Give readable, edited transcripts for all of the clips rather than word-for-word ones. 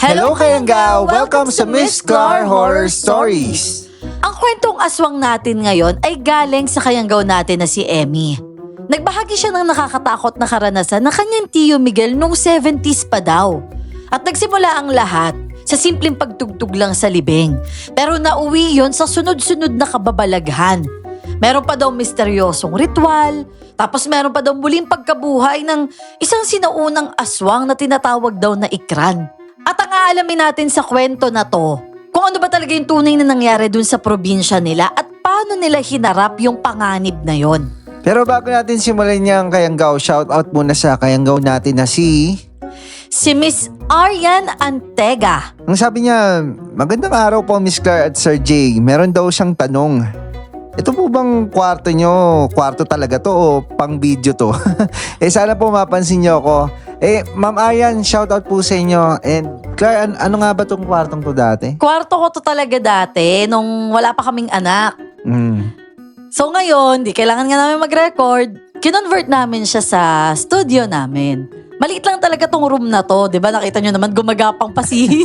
Hello Kayanggaw! Welcome sa Miss Clar Horror Stories! Ang kwentong aswang natin ngayon ay galing sa kayanggaw natin na si Emmy. Nagbahagi siya ng nakakatakot na karanasan ng kanyang tiyo Miguel noong 70s pa daw. At nagsimula ang lahat sa simpleng pagtugtog lang sa libing. Pero nauwi yon sa sunod-sunod na kababalaghan. Meron pa daw misteryosong ritual, tapos meron pa daw muling pagkabuhay ng isang sinaunang aswang na tinatawag daw na ikran. At ang aalamin natin sa kwento na to, kung ano ba talaga yung tunay na nangyari dun sa probinsya nila at paano nila hinarap yung panganib na yon. Pero bago natin simulan niyang Kayanggaw, shoutout muna sa Kayanggaw natin na si Miss Arian Antega. Ang sabi niya, magandang araw po Miss Clar at Sir Jay. Meron daw siyang tanong. Ito po bang kwarto nyo? Kwarto talaga to o pang video to? Sana po mapansin nyo ako. Ma'am Arian, shoutout po sa inyo. And Clar, ano nga ba tong kwartong to dati? Kwarto ko to talaga dati nung wala pa kaming anak. So ngayon, di kailangan nga namin mag-record. Kinonvert namin siya sa studio namin. Maliit lang talaga tong room na to. Diba nakita nyo naman gumagapang pa si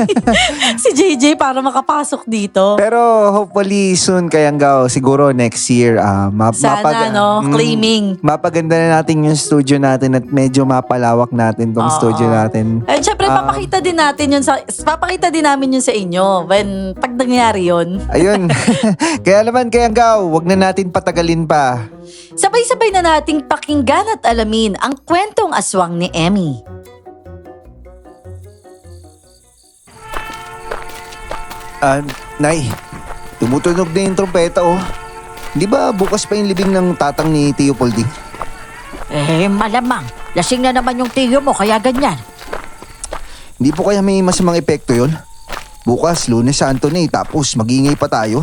JJ para makapasok dito. Pero hopefully soon Kayanggaw, siguro next year. Sana claiming. Mapaganda na natin yung studio natin at medyo mapalawak natin tong studio natin. At syempre papakita din namin yun sa inyo pag nangyari yun. Ayun. Kaya naman Kayanggaw, wag na natin patagalin pa. Sabay-sabay na nating pakinggan at alamin ang kwentong aswang ni Emmy. Nay, tumutunog na yung trompeta oh. Di ba bukas pa yung libing ng tatang ni Tio Polding? Malamang. Lasing na naman yung tiyo mo, kaya ganyan. Hindi po kaya may masamang epekto yon? Bukas, Lunes Santo na tapos magingay pa tayo.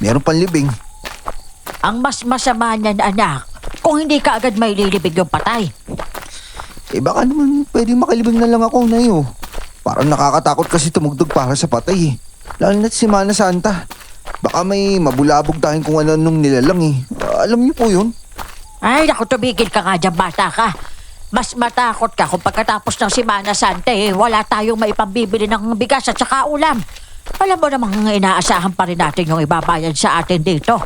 Meron pang libing. Ang mas masama niyan, anak, kung hindi ka agad may lilibig yung patay. Baka naman pwedeng makalibing na lang ako, Nay oh. Parang nakakatakot kasi tumugtog para sa patay eh. Lalo na't Semana Santa. Baka may mabulabog tayong kung ano-anong nilalang eh. Alam niyo po yun? Ay, naku, tumigil ka nga dyan, bata ka. Mas matakot ka kung pagkatapos ng Semana Santa wala tayong maipambibili ng bigas at saka ulam. Alam mo namang inaasahan pa rin natin yung ibabayad sa atin dito.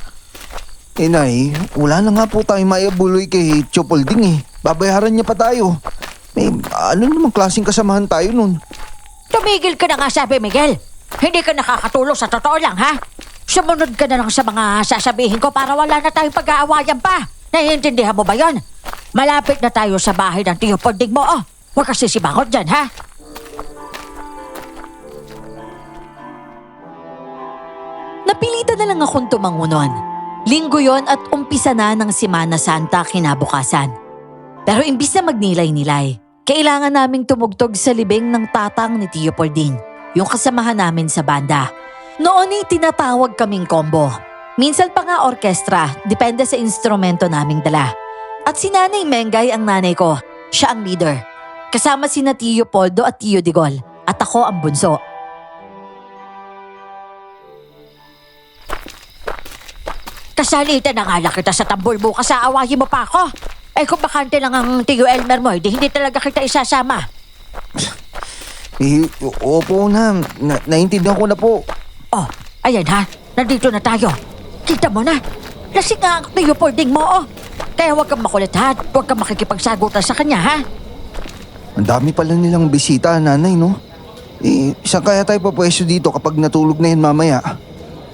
Nay, wala na nga po tayong maiabuloy kay Tio Polding eh. Babayaran niya pa tayo. Ano namang klaseng kasamahan tayo nun? Tumigil ka na nga, sabi Miguel. Hindi ka nakakatulong sa totoo lang, ha? Sumunod ka na lang sa mga sasabihin ko para wala na tayong pag-aawayan pa. Naiintindihan mo ba yon? Malapit na tayo sa bahay ng Tio Polding mo, oh. Huwag kasi sibangot dyan, ha? Napilitan na lang akong tumangunon. Linggo yon at umpisa na ng Semana Santa kinabukasan. Pero imbis na magnilay-nilay, kailangan naming tumugtog sa libing ng tatang ni Tio Polding, yung kasamahan namin sa banda. Noon ay tinatawag kaming combo. Minsan pa nga orkestra, depende sa instrumento naming dala. At si Nanay Mengay ang nanay ko, siya ang leader. Kasama sina Tio Poldo at Tio Digol, at ako ang bunso. Kasalitan na nga lang kita sa tambol bukas, aawayin mo pa ako. Kung bakante lang ang Tio Elmer mo, hindi talaga kita isasama. Opo na. Naintindihan ko na po. Oh, ayan ha, nandito na tayo. Kita mo na, lasing nga ang Tio Polding mo, oh. Kaya huwag kang makulit ha, huwag kang makikipagsagutan sa kanya, ha? Ang dami pala nilang bisita, nanay, no? Saan kaya tayo papwesto dito kapag natulog na yan mamaya?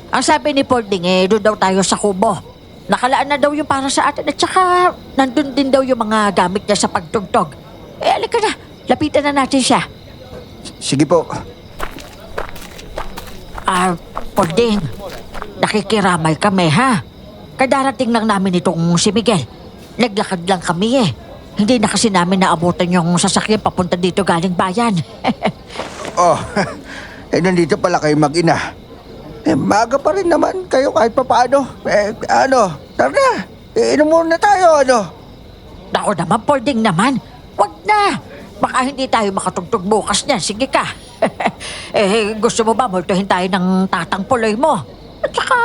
Ang sabi ni Polding, doon daw tayo sa kubo. Nakalaan na daw yung para sa atin at saka nandun din daw yung mga gamit niya sa pagtugtog. Alika na, lapitan na natin siya. Sige po. Polding, nakikiramay kami, ha? Kadarating lang namin itong si Miguel. Naglakad lang kami Hindi na kasi namin naabutan yung sasakyan papunta dito galing bayan. Nandito pala kayo mag-ina. Maga pa rin naman kayo kahit pa paano. Tara na. Inom muna tayo, Naku naman, Polding naman. Wag na. Baka hindi tayo makatugtog bukas niyan. Sige ka. Gusto mo ba multuhin tayo ng tatang puloy mo? At saka,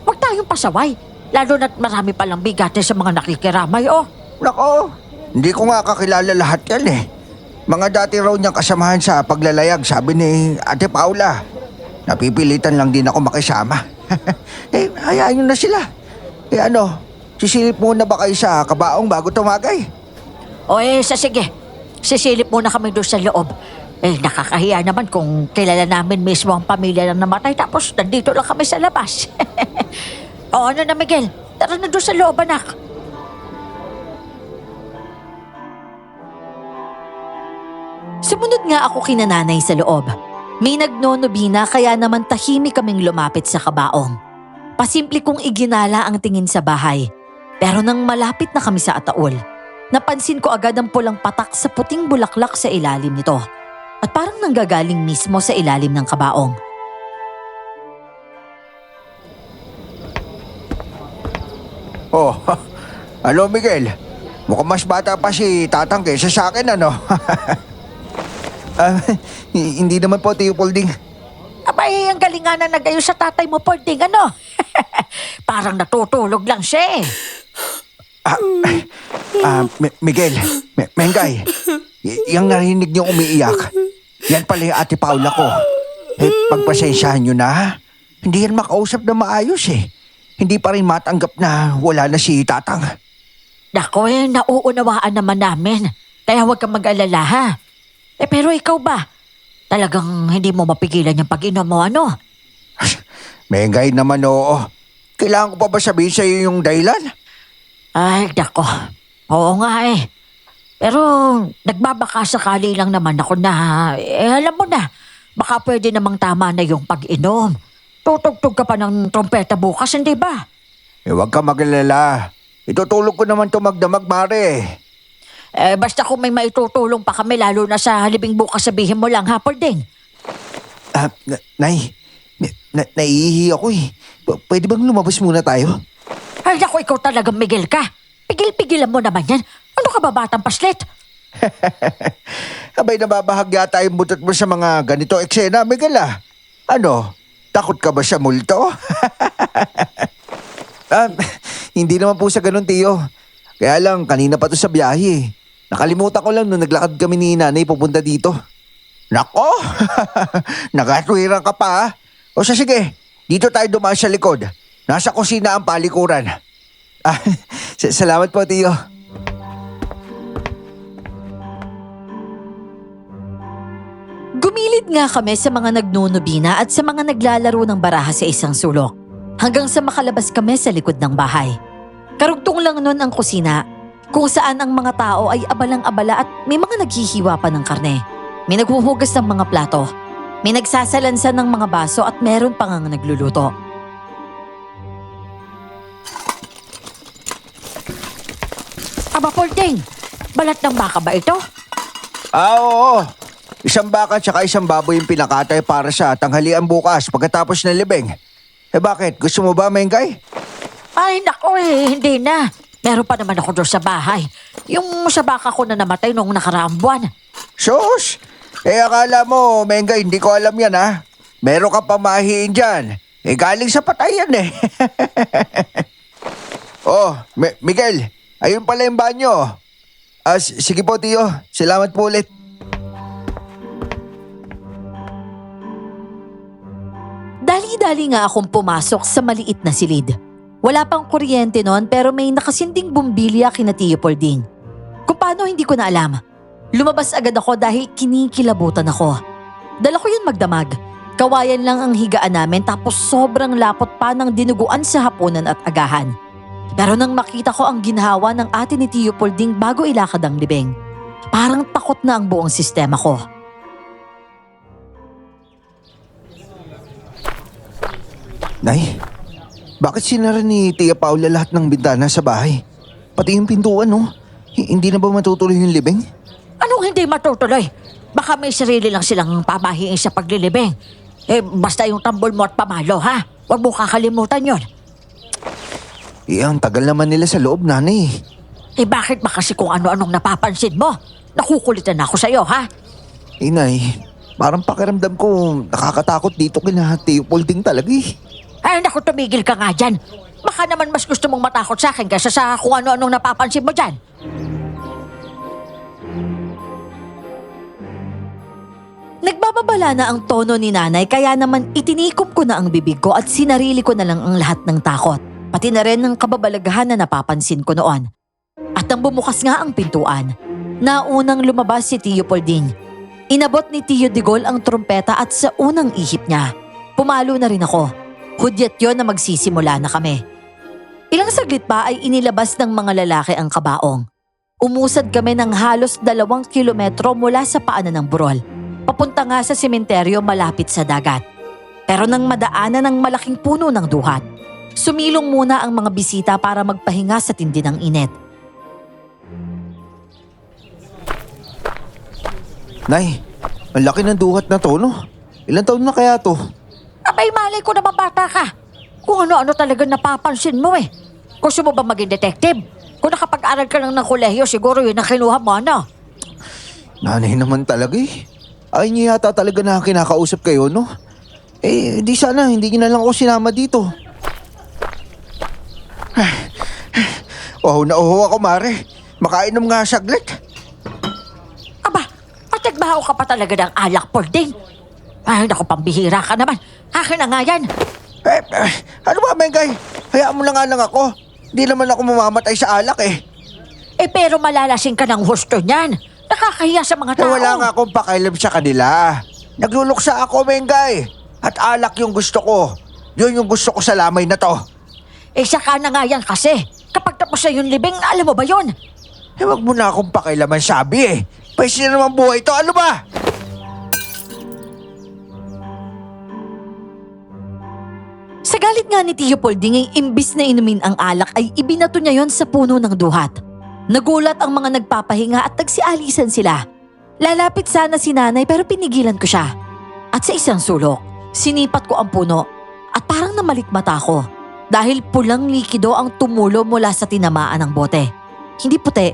wag tayong pasaway. Lalo na't marami palang bigatin sa mga nakikiramay, oh. Nako, hindi ko nga kakilala lahat yan Mga dati raw niyang kasamahan sa paglalayag, sabi ni Ate Paula. Napipilitan lang din ako makisama. Hayaan niyo na sila. Sisilip muna ba kayo sa kabaong bago tumagay? O sige. Sisilip muna kami doon sa loob. Nakakahiya naman kung kilala namin mismo ang pamilya ng namatay tapos nandito lang kami sa labas. O ano na Miguel, tara na doon sa loob anak. Sumunod nga ako kina nanay sa loob. May nagnonobina kaya naman tahimik kaming lumapit sa kabaong. Pasimple kong iginala ang tingin sa bahay. Pero nang malapit na kami sa ataol, napansin ko agad ang pulang patak sa puting bulaklak sa ilalim nito. At parang nanggagaling mismo sa ilalim ng kabaong. Oh, ano Miguel? Mukhang mas bata pa si Tatang kaysa sa akin, ano? Hindi naman po, Tio Polding. Abay, ang galingan na nag-ayos sa tatay mo, Pording, ano? Parang natutulog lang siya eh. Miguel, Mengay, yung narinig niyo umiiyak, yan pala yung Ate Paula ko. Pagpasensyahan niyo na, hindi yan makausap na maayos eh. Hindi pa rin matanggap na wala na si Tatang. Nako nauunawaan naman namin. Kaya huwag kang mag-alala ha. Pero ikaw ba? Talagang hindi mo mapigilan yung pag-inom mo, ano? Mengay naman, oo. Kailangan ko pa ba sabihin sa'yo yung dahilan? Ay, nako. Oo nga eh. Pero nagbabaka sakali lang naman ako na, alam mo na, baka pwede namang tama na yung pag-inom. Tutugtog ka pa ng trompeta bukas, hindi ba? Huwag ka mag-alala. Itutulog ko naman to magdamag, mare. Basta kung may maitutulong pa kami, lalo na sa halibing bukas, sabihin mo lang ha, Pording. Nay, naiihi ako eh. Pwede bang lumabas muna tayo? Ay, naku, ikaw talagang Miguel ka. Pigil-pigilan mo naman yan. Ano ka ba, batang paslit? Abay, nababahagya tayong butot mo sa mga ganito eksena, Miguel ah. Ano, takot ka ba sa multo? Hindi naman po sa ganun, Tio. Kaya lang, kanina pa to sa biyahe. Nakalimutan ko lang nung naglakad kami ni nanay pupunta dito. Nako, nagatwiran ka pa ah. O sige, dito tayo dumaan sa likod. Nasa kusina ang palikuran. Salamat po, Tio. Gumilid nga kami sa mga nagnunubina at sa mga naglalaro ng baraha sa isang sulok. Hanggang sa makalabas kami sa likod ng bahay. Karugtong lang nun ang kusina, kung saan ang mga tao ay abalang-abala at may mga naghihiwa pa ng karne. May naghuhugas ng mga plato, may nagsasalansan ng mga baso at meron pang ang nagluluto. Aba, Pording, balat ng baka ba ito? Oo. Isang baka tsaka isang baboy yung pinakatay para sa tanghalian bukas pagkatapos ng libing. Bakit? Gusto mo ba, Mengay? Ay, naku hindi na. Meron pa naman ako doon sa bahay. Yung sa baka ko na namatay noong nakaraang buwan. Sus! Akala mo, Mengay, hindi ko alam yan ha. Meron ka pamahiin dyan. Galing sa patayan eh. Oh, Miguel, ayun pala yung banyo. Sige po, Tio. Salamat po ulit. Dali-dali nga akong pumasok sa maliit na silid. Wala pang kuryente noon pero may nakasinding bumbilya kina Tio Polding. Kung paano hindi ko na alam. Lumabas agad ako dahil kinikilabutan ako. Dala ko yun magdamag. Kawayan lang ang higaan namin tapos sobrang lapot pa ng dinuguan sa hapunan at agahan. Pero nang makita ko ang ginhawa ng ate ni Tio Polding bago ilakad ang libing, parang takot na ang buong sistema ko. Nay, bakit sinara ni Tia Paula lahat ng bintana sa bahay? Pati yung pintuan, no? Hindi na ba matutuloy yung libing? Anong hindi matutuloy? Baka may sarili lang silang pamahiin sa paglilibing. Basta yung tambol mo at pamalo, ha? Huwag mo kakalimutan yon. Ang tagal naman nila sa loob, nanay. Bakit ba kasi kung ano-anong napapansin mo? Nakukulitan ako sa'yo, ha? Nay, parang pakiramdam ko nakakatakot dito kina Tio Polding talaga eh. Ay, naku, tumigil ka nga dyan. Baka naman mas gusto mong matakot sa akin kaysa sa kung ano-anong napapansin mo dyan. Bumababa na ang tono ni nanay kaya naman itinikom ko na ang bibig ko at sinarili ko na lang ang lahat ng takot. Pati na rin ng kababalaghan na napapansin ko noon. At nang bumukas nga ang pintuan, naunang lumabas si Tio Polding. Inabot ni Tio Digol ang trumpeta at sa unang ihip niya, pumalo na rin ako. Hudyat yon na magsisimula na kami. Ilang saglit pa ay inilabas ng mga lalaki ang kabaong. Umusad kami ng halos 2 kilometro mula sa paanan ng burol. Papunta nga sa sementeryo malapit sa dagat. Pero nang madaanan ng malaking puno ng duhat, sumilong muna ang mga bisita para magpahinga sa tindi ng init. Nay, ang laki ng duhat na to, no? Ilang taon na kaya to? Abay, malay ko naman bata ka. Kung ano-ano talaga napapansin mo eh. Gusto mo ba maging detective? Kung nakapag-aral ka lang ng kolehiyo, siguro yun ang kinuha mo, ano? Nanay naman talaga eh. Ay niyo yata talaga na kinakausap kayo, no? Di sana, hindi niyo na lang ako sinama dito. Na ako, Mare. Makainom nga saglit. Aba, at nagbahaw ka pa talaga ng alak, Polding. Ay, naku, pambihira ka naman. Akin na nga yan. Ano ba, Mengay? Hayaan mo na nga lang ako. Hindi naman ako mamamatay sa alak eh. Pero malalasing ka ng husto niyan. Nakakahiya sa mga tao. Wala nga akong pakialam sa kanila. Nagluluksa ako, Mengay. At alak yung gusto ko. Yun yung gusto ko sa lamay na to. Saka na nga yan kasi. Kapag tapos na yung libing, alam mo ba yun? Wag mo na akong pakialaman sabi eh. Pwede na naman buhay to. Ano ba? Sa galit nga ni Tio Polding ay imbis na inumin ang alak ay ibinato niya yon sa puno ng duhat. Nagulat ang mga nagpapahinga at nagsialisan sila. Lalapit sana si nanay pero pinigilan ko siya. At sa isang sulok, sinipat ko ang puno at parang namalikmata ko dahil pulang likido ang tumulo mula sa tinamaan ng bote. Hindi puti.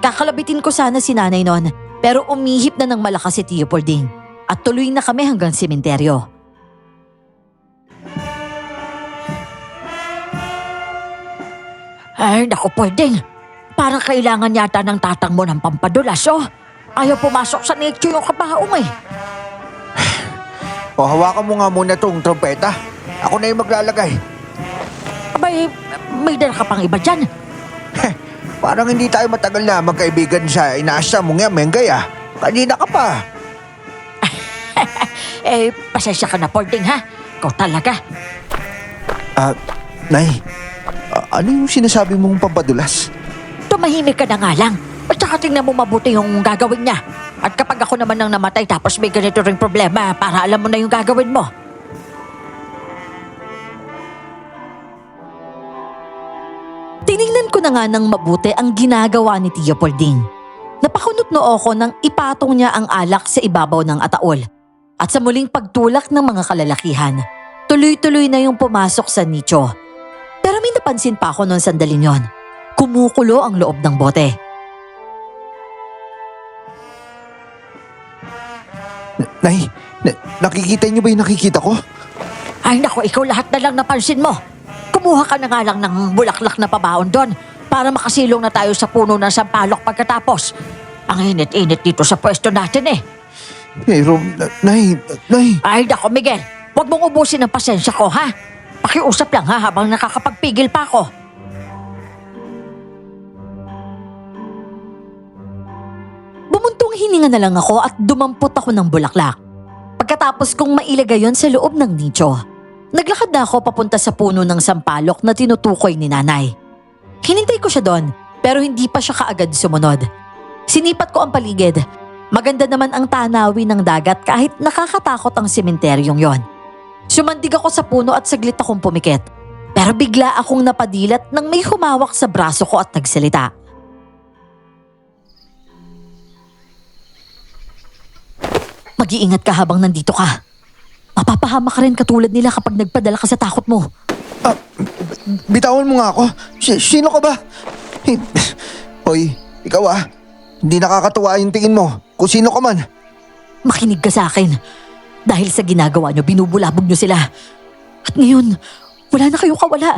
Kakalabitin ko sana si nanay noon pero umihip na ng malakas si Tio Polding at tuloy na kami hanggang sementeryo. Ay, naku, Polding. Parang kailangan yata ng tatang mo ng pampadulas, oh. Ayaw pumasok sa nicho yung kabaong eh. Hawakan mo nga muna tong trompeta. Ako na yung maglalagay. Abay, may dala ka pang iba dyan. Parang hindi tayo matagal na magkaibigan sa inaasa mo nga, Mengay ah. Kanina ka pa. Pasensya ka na, Polding, ha? Ikaw talaga. Nay, ano yung sinasabi mong pampadulas? Tumahimik ka na nga lang. At saka tingnan mo mabuti yung gagawin niya. At kapag ako naman nang namatay tapos may ganito ring problema, para alam mo na yung gagawin mo. Tinignan ko na nga ng mabuti ang ginagawa ni Tio Polding. Napakunot noo ko nang ipatong niya ang alak sa ibabaw ng ataol. At sa muling pagtulak ng mga kalalakihan, tuloy-tuloy na yung pumasok sa nicho. Pero may napansin pa ako noon sandaling yon. Kumukulo ang loob ng bote. Nay, nakikita niyo ba yung nakikita ko? Ay naku, ikaw lahat na lang napansin mo. Kumuha ka na nga lang ng bulaklak na pabaon doon para makasilong na tayo sa puno ng sampalok pagkatapos. Ang init-init dito sa pwesto natin eh. Pero, Nay. Ay naku, Miguel, huwag mong ubusin ang pasensya ko, ha? Pakiusap lang ha habang nakakapagpigil pa ako. Bumuntong hininga na lang ako at dumampot ako ng bulaklak. Pagkatapos kong mailagay yon sa loob ng nicho, naglakad na ako papunta sa puno ng sampalok na tinutukoy ni nanay. Hinintay ko siya doon pero hindi pa siya kaagad sumunod. Sinipat ko ang paligid. Maganda naman ang tanawin ng dagat kahit nakakatakot ang sementeryong yon. Sumandig ako sa puno at saglit akong pumikit. Pero bigla akong napadilat nang may humawak sa braso ko at nagsalita. Mag-iingat ka habang nandito ka. Mapapahama ka rin katulad nila kapag nagpadala ka sa takot mo. Bitawan mo nga ako. Sino ka ba? Hoy, ikaw Hindi nakakatuwa yung tingin mo. Kung sino ka man. Makinig ka sa akin. Dahil sa ginagawa nyo, binubulabog nyo sila. At ngayon, wala na kayong kawala.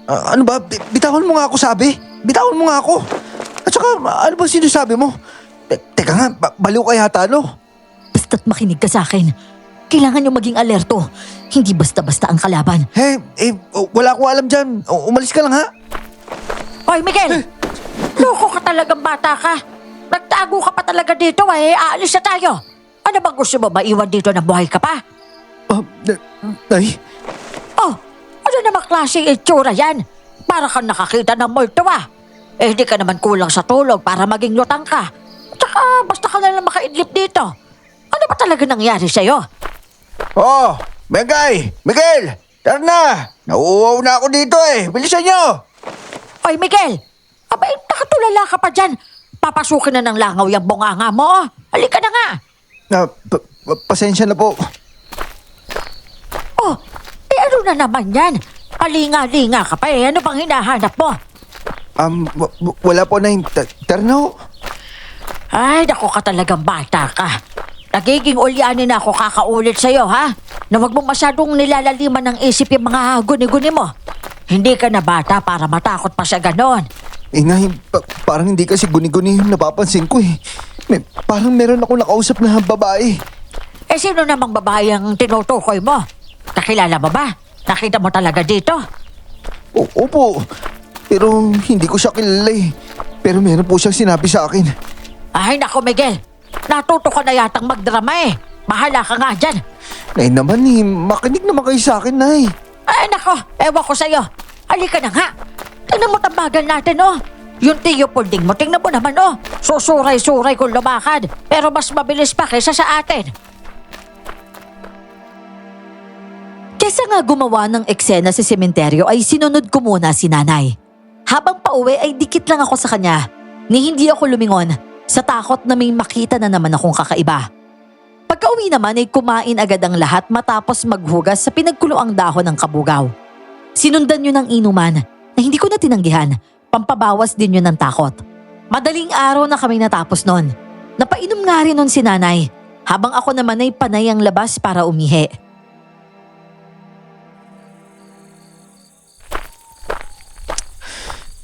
Ano ba? Bitawan mo nga ako, sabi. Bitawan mo nga ako. At saka, ano ba sinasabi mo? Teka nga, baliw ka yata, no? Basta't makinig ka sa akin. Kailangan yung maging alerto. Hindi basta-basta ang kalaban. Wala akong alam dyan. Umalis ka lang ha. Hoy, Miguel! Loko ka talagang bata ka. Nagtago ka pa talaga dito aalis na tayo. Ano bang gusto mo ba iwan dito na buhay ka pa? Nay, Oh, ano namang klaseng itsura yan? Para kang nakakita ng multo hindi ka naman kulang sa tulog para maging lutang ka. Tsaka basta ka na lang makaidlip dito. Ano ba talaga nangyari sa'yo? Oh, Mengay! Miguel! Tara na! Nauuwaw na ako dito Bilisan nyo! Hoy, Miguel! Abay, nakatulala ka pa dyan. Papasukin na ng langaw yung bunganga mo. Halika na nga. Pasensya na po. Oh, ano na naman yan? Alinga-linga ka pa Ano bang hinahanap mo? Wala po, Nay. Tara na ho. Ay, naku ka talagang bata ka. Nagiging ulyanin na ako kakaulit sa'yo, ha? Na wag mong masyadong nilalaliman ng isip yung mga guni-guni mo. Hindi ka na bata para matakot pa sa ganon. Nay, parang hindi kasi guni-guni yung napapansin ko parang meron ako nakausap na babae. Sino namang babae ang tinutukoy mo? Nakilala mo ba? Nakita mo talaga dito? Opo. Pero hindi ko siya kilala Pero meron po siyang sinabi sa akin. Ay, naku, Miguel. Natuto ka na yatang magdrama Bahala ka nga dyan. Nay naman makinig naman kayo sa akin, Nay. Ay, nako, ewan ko sa'yo. Halika na nga. Tingnan mo tambagan natin, Yung Tiyo Pulding mo, tingnan mo naman, Susuray-suray kung lumakad. Pero mas mabilis pa kaysa sa atin. Kesa nga gumawa ng eksena sa sementeryo ay sinunod ko muna si nanay. Habang pauwi ay dikit lang ako sa kanya, ni hindi ako lumingon sa takot na may makita na naman akong kakaiba. Pagka-uwi naman ay kumain agad ang lahat matapos maghugas sa pinagkuloang dahon ng kabugaw. Sinundan yun ng inuman na hindi ko na tinanggihan, pampabawas din yun ng takot. Madaling araw na kami natapos nun. Napainom nga rin nun si nanay, habang ako naman ay panay ang labas para umihi.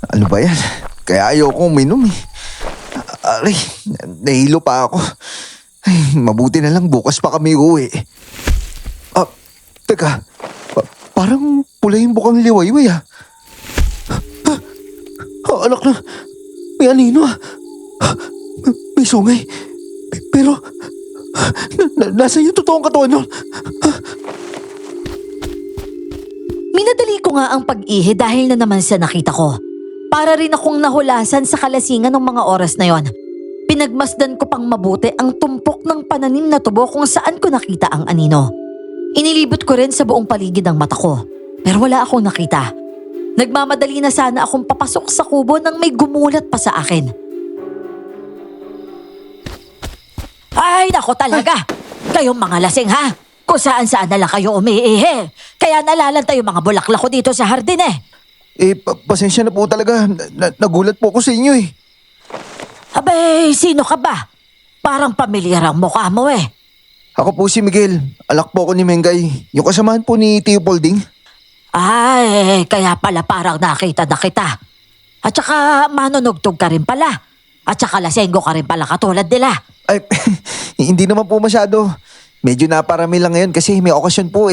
Ano ba yan? Kaya ayoko uminom Aray, nahilo pa ako. Ay, mabuti na lang bukas pa kami uwi. Teka. Parang pula yung bukang liwayway anak na, may anino May sungay. Pero, nasa yung totoong katawan nun? Minadali ko nga ang pag-ihi dahil na naman sa nakita ko. Para rin akong nahulasan sa kalasingan ng mga oras na yon. Pinagmasdan ko pang mabuti ang tumpok ng pananim na tubo kung saan ko nakita ang anino. Inilibot ko rin sa buong paligid ang mata ko, pero wala akong nakita. Nagmamadali na sana akong papasok sa kubo nang may gumulat pa sa akin. Ay, nako talaga. Kayong mga lasing, ha? Kung saan-saan na lang kayo umiihi. Kaya nalalantay yung mga bulaklak ko dito sa hardin Pasensya na po talaga. Nagulat po ako sa inyo Abay, sino ka ba? Parang pamilyar ang mukha mo Ako po si Miguel. Alak po ako ni Mengay. Yung kasamahan po ni Tiyo Polding. Ay, kaya pala parang nakita na kita. At saka manunugtog ka rin pala. At saka lasenggo ka rin pala katulad nila. Ay, hindi naman po masyado. Medyo naparami lang ngayon kasi may okasyon po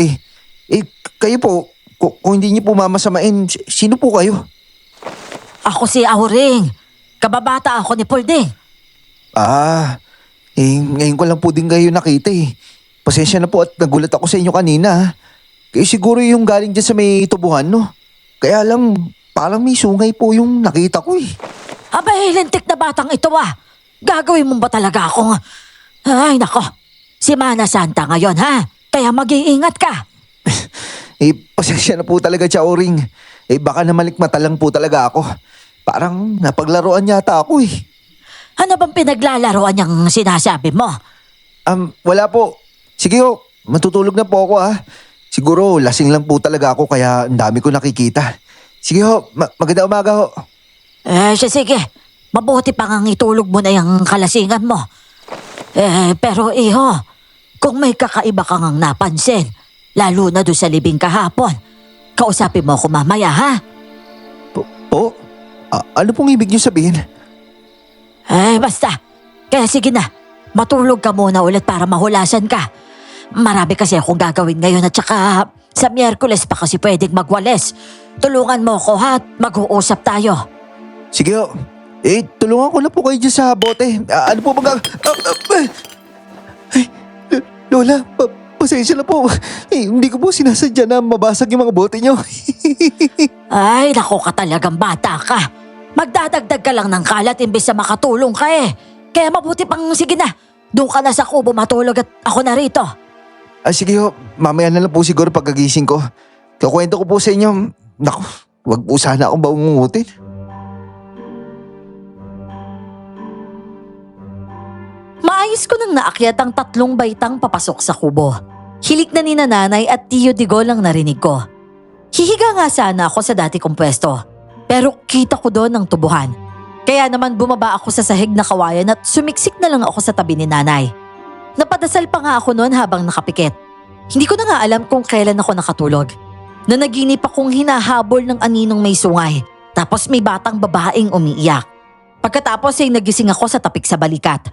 kayo po, kung hindi niyo po mamasamain, sino po kayo? Ako si Auring. Kababata ako ni Pulding. Ngayon ko lang po din kayo nakita Pasensya na po at nagulat ako sa inyo kanina. Kaya siguro yung galing dyan sa may tubuhan, no? Kaya lang, parang may sungay po yung nakita ko Abay, lintik na batang ito Gagawin mo ba talaga akong... Ay, nako. Si Mana Santa ngayon, ha? Kaya mag-iingat ka. Pasensya na po talaga, Chauring. Baka na malikmata lang po talaga ako. Parang napaglaruan yata ako Ano bang pinaglalaroan niyang sinasabi mo? Wala po. Sige ho, matutulog na po ako Siguro lasing lang po talaga ako kaya ang dami ko nakikita. Sige ho, magandang umaga ho. Sige. Mabuti pa ngang itulog mo na yung kalasingan mo. Pero iho, kung may kakaiba kang napansin, lalo na doon sa libing kahapon, kausapin mo ako mamaya, ha? Po? Ano pong ibig niyo sabihin? Basta. Kaya sige na, Matulog ka muna ulit para mahulasan ka. Marami kasi akong gagawin ngayon at saka sa Miyerkules pa kasi pwedeng magwales. Tulungan mo ko ha at mag-uusap tayo. Sige ho. Tulungan ko na po kayo dyan sa bote. Ano po bang Ay, Lola, pasensya na po. Hindi ko po sinasadya na mabasag yung mga bote nyo. Ay, naku ka talagang bata ka. Magdadagdag ka lang ng kalat imbes na makatulong ka eh. Kaya mabuti pang sige na. Doon ka na sa kubo matulog at ako na rito. Sige ho, mamaya na lang po siguro pagkagising ko. Kakwento ko po sa inyo. Naku, wag po sana akong baungutin. Maayos ko nang naakyat ang 3 baitang papasok sa kubo. Hilik na ni nanay at Tio Digol ang narinig ko. Hihiga nga sana ako sa dati kong pwesto. Pero kita ko doon ang tubuhan. Kaya naman bumaba ako sa sahig na kawayan at sumiksik na lang ako sa tabi ni nanay. Napadasal pa nga ako noon habang nakapikit. Hindi ko na nga alam kung kailan ako nakatulog. Nanaginip akong hinahabol ng aninong may sungay. Tapos may batang babaeng umiiyak. Pagkatapos ay nagising ako sa tapik sa balikat.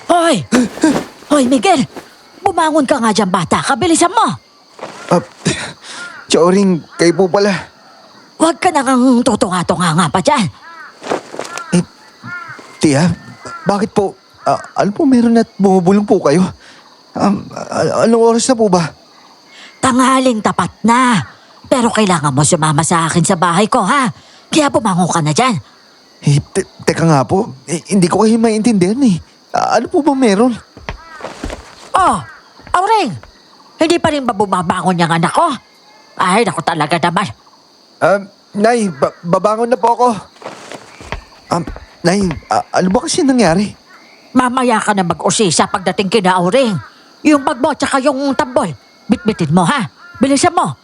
Hoy! Hoy, Miguel! Bumangon ka nga dyan, bata. Kabilisan mo! Choring, kayo po pala. Huwag ka nang tutunga-tunga nga pa dyan. Tia, bakit po? Ano po meron at bumubulong po kayo? Anong oras na po ba? Tanghaling tapat na. Pero kailangan mo sumama sa akin sa bahay ko, ha? Kaya bumangon ka na dyan. Teka nga po, hindi ko kayo maintindihan eh. Ano po ba meron? Oh, Auring! Hindi pa rin ba bumabangon yung anak ko? Ay, naku talaga naman. Nay, babangon na po ako. Nay, ano ba kasi nangyari? Mamaya ka na mag-usisa pagdating kina Auring. Yung bag mo tsaka yung tambol. Bitbitin mo, ha? Bilisan mo.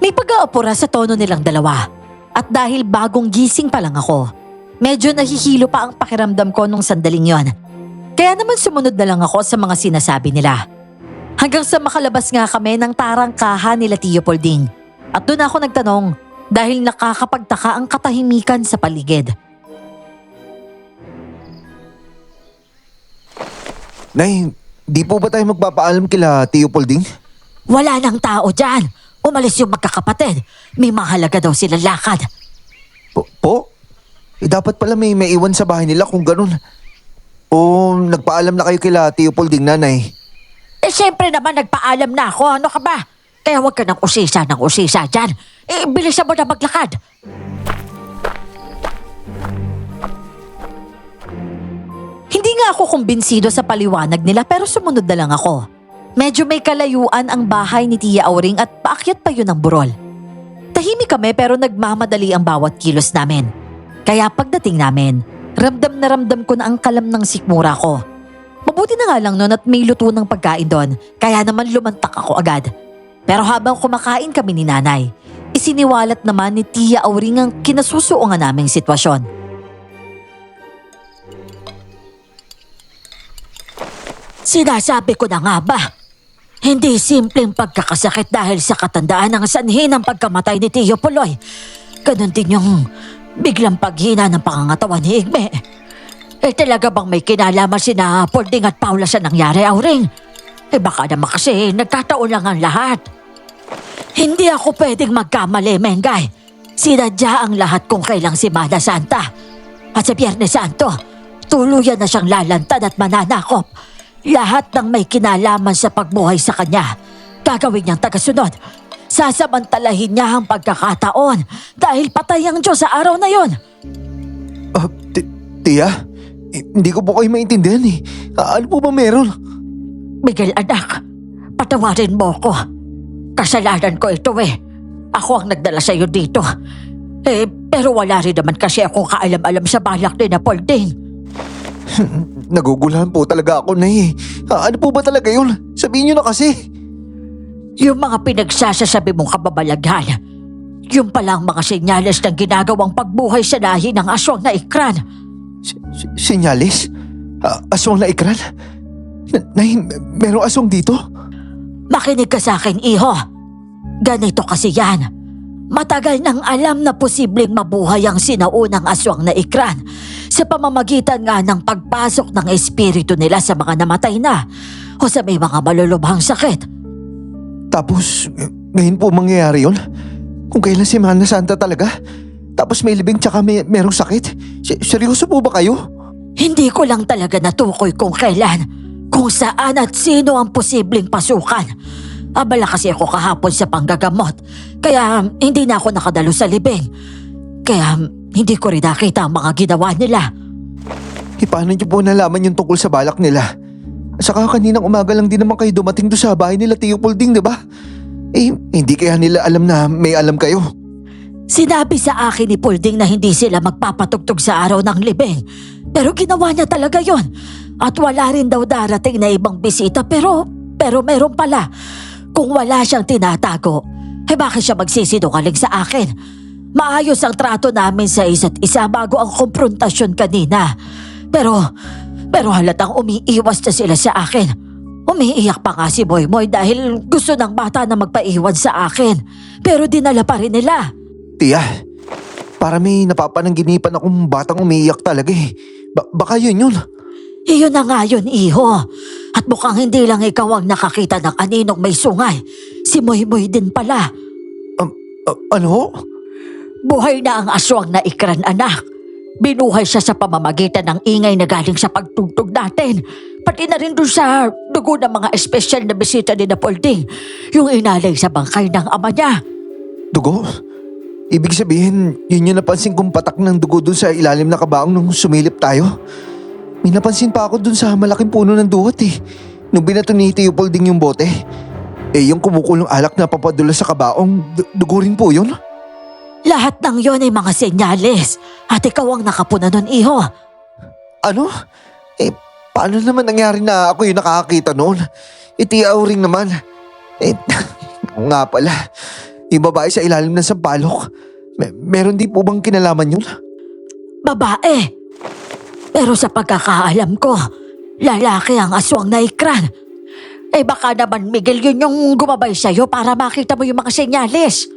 May pag-aapura sa tono nilang dalawa. At dahil bagong gising pa lang ako, medyo nahihilo pa ang pakiramdam ko nung sandaling yon. Kaya naman sumunod na lang ako sa mga sinasabi nila. Hanggang sa makalabas nga kami ng tarangkahan nila Tio Polding. At doon ako nagtanong dahil nakakapagtaka ang katahimikan sa paligid. Nay, di po ba tayo magpapaalam kila Tio Polding? Wala nang tao dyan. Umalis yung magkakapatid. May mahalaga daw silang lakad. Po? Dapat pala may maiwan sa bahay nila kung ganun. O nagpaalam na kayo kila Tio Polding, nanay? Siyempre naman nagpaalam na ako. Ano ka ba? Kaya huwag ka nang usisa dyan. Bilisan mo na maglakad. Hindi nga ako kumbinsido sa paliwanag nila pero sumunod na lang ako. Medyo may kalayuan ang bahay ni Tia Auring at paakyat pa yun ang burol. Tahimik kami pero nagmamadali ang bawat kilos namin. Kaya pagdating namin, ramdam ko na ang kalam ng sikmura ko. Mabuti na nga lang noon at may luto ng pagkain doon, kaya naman lumantak ako agad. Pero habang kumakain kami ni nanay, isiniwalat naman ni Tia Auring ang kinasusuungan naming sitwasyon. Sinasabi ko na nga ba? Hindi simpleng pagkakasakit dahil sa katandaan ng sanhi ng pagkamatay ni Tio Puloy. Ganon din yung biglang paghina ng pangangatawan ni Igme. Talaga bang may kinalaman sina Polding at Paula sa nangyari, Auring? Baka naman kasi nagkataon lang ang lahat. Hindi ako pwedeng magkamali, Mengay. Sinadya ang lahat kung kailang Semana Santa. At sa Biyernes Santo, tuluyan na siyang lalantad at mananakop. Lahat ng may kinalaman sa pagbuhay sa kanya, gagawin niyang tagasunod. Sasamantalahin niya ang pagkakataon dahil patay ang Diyos sa araw na yon. Tia, hindi ko po kayo maintindihan eh. Ano po ba meron? Miguel, anak, patawarin mo ko. Kasalanan ko ito eh. Ako ang nagdala sa iyo dito. Pero wala rin naman kasi akong kaalam-alam sa balak ni na Polding. Nagugulahan po talaga ako, Nay. Ano po ba talaga yun? Sabihin niyo na kasi. Yung mga pinagsasasabi mong kababalaghan, yung palang mga senyales ng ginagawang pagbuhay sa lahi ng aswang na ikran. Senyalis? Aswang na ikran? Nay, merong aswang dito? Makinig ka sa akin, iho. Ganito kasi yan. Matagal nang alam na posibleng mabuhay ang sinaunang aswang na Ikran sa pamamagitan nga ng pagpasok ng espiritu nila sa mga namatay na o sa may mga malulubhang sakit. Tapos, ngayon po mangyayari yun? Kung kailan si Mana Santa talaga? Tapos may libing tsaka merong sakit? Seryoso po ba kayo? Hindi ko lang talaga natukoy kung kailan, kung saan at sino ang posibleng pasukan. Abala kasi ako kahapon sa panggagamot, kaya hindi na ako nakadalo sa libing. Kaya hindi ko rin nakita ang mga ginawa nila. Paano niyo po nalaman yung tungkol sa balak nila? Saka kaninang umaga lang din naman kayo dumating doon sa bahay nila Tio Pulding, di ba? Hindi kaya nila alam na may alam kayo. Sinabi sa akin ni Pulding na hindi sila magpapatugtog sa araw ng libing. Pero ginawa niya talaga yon. At wala rin daw darating na ibang bisita pero meron pala. Kung wala siyang tinatago, bakit siya magsisinungaling sa akin? Maayos ang trato namin sa isa't isa bago ang komprontasyon kanina. Pero halatang umiiwas na sila sa akin. Umiiyak pa nga si Moymoy dahil gusto ng bata na magpaiwan sa akin. Pero dinala pa rin nila. Tia, para may napapanangginipan akong batang umiiyak talaga eh. Baka yun. Iyon na nga yun, iho. At mukhang hindi lang ikaw ang nakakita ng aninong may sungay. Si Moymoy din pala. Ano? Buhay na ang aswang na Ikran, anak. Binuhay siya sa pamamagitan ng ingay na galing sa pagtugtog natin. Pati na rin dun sa dugo ng mga espesyal na bisita ni Napolding. Yung inalay sa bangkay ng ama niya. Dugo? Ibig sabihin, yun yung napansin kong patak ng dugo dun sa ilalim na kabaong nung sumilip tayo? May napansin pa ako dun sa malaking puno ng duhat eh. Nung binato ni Tio Pulding yung bote. Yung kumukulong alak na papadula sa kabaong, dugo rin po yun? Lahat ng yon ay mga senyales. At ikaw ang nakapuna nun, iho. Ano? Paano naman nangyari na ako yung nakakakita noon? Itiaw ring naman. Nga pala, yung babae sa ilalim ng sampalok, meron di po bang kinalaman yun? Babae. Pero sa pagkakaalam ko, lalaki ang aswang na Ikran. Baka naman Miguel yun yung gumabay sa'yo para makita mo yung mga senyales.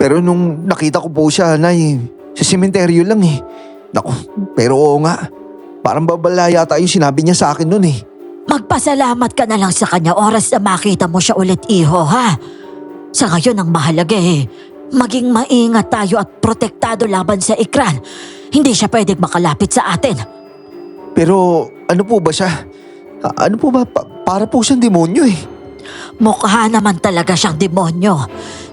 Pero nung nakita ko po siya, Nay, sa sementeryo lang eh. Naku, pero oo nga. Parang babala yata yung sinabi niya sa akin noon eh. Magpasalamat ka na lang sa kanya oras na makita mo siya ulit, iho, ha? Sa ngayon ang mahalaga maging maingat tayo at protektado laban sa Ikran. Hindi siya pwedeng makalapit sa atin. Pero ano po ba siya? Ano po ba? Para po siyang demonyo eh. Mukha naman talaga siyang demonyo.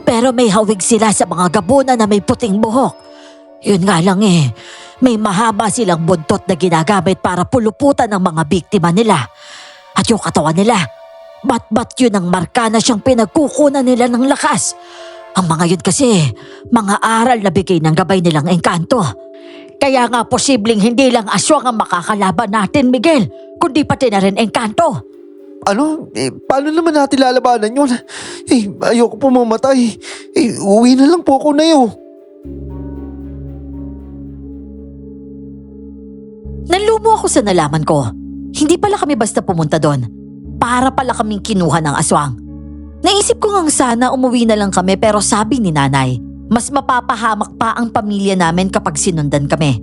Pero may hawig sila sa mga gabunan na may puting buhok. Yun nga lang may mahaba silang buntot na ginagamit para puluputan ng mga biktima nila. At yung katawan nila, bat-bat yun ang marka na siyang pinagkukunan nila ng lakas. Ang mga yun kasi, mga aral na bigay ng gabay nilang engkanto. Kaya nga posibleng hindi lang aswang ang makakalaban natin, Miguel, kundi pati na rin engkanto. Ano? Paano naman natin lalabanan yun? Ayoko po mamatay. Uwi na lang po ako na yun. Nanlumo ako sa nalaman ko. Hindi pala kami basta pumunta doon. Para pala kaming kinuha ng aswang. Naisip ko ngang sana umuwi na lang kami pero sabi ni nanay, mas mapapahamak pa ang pamilya namin kapag sinundan kami.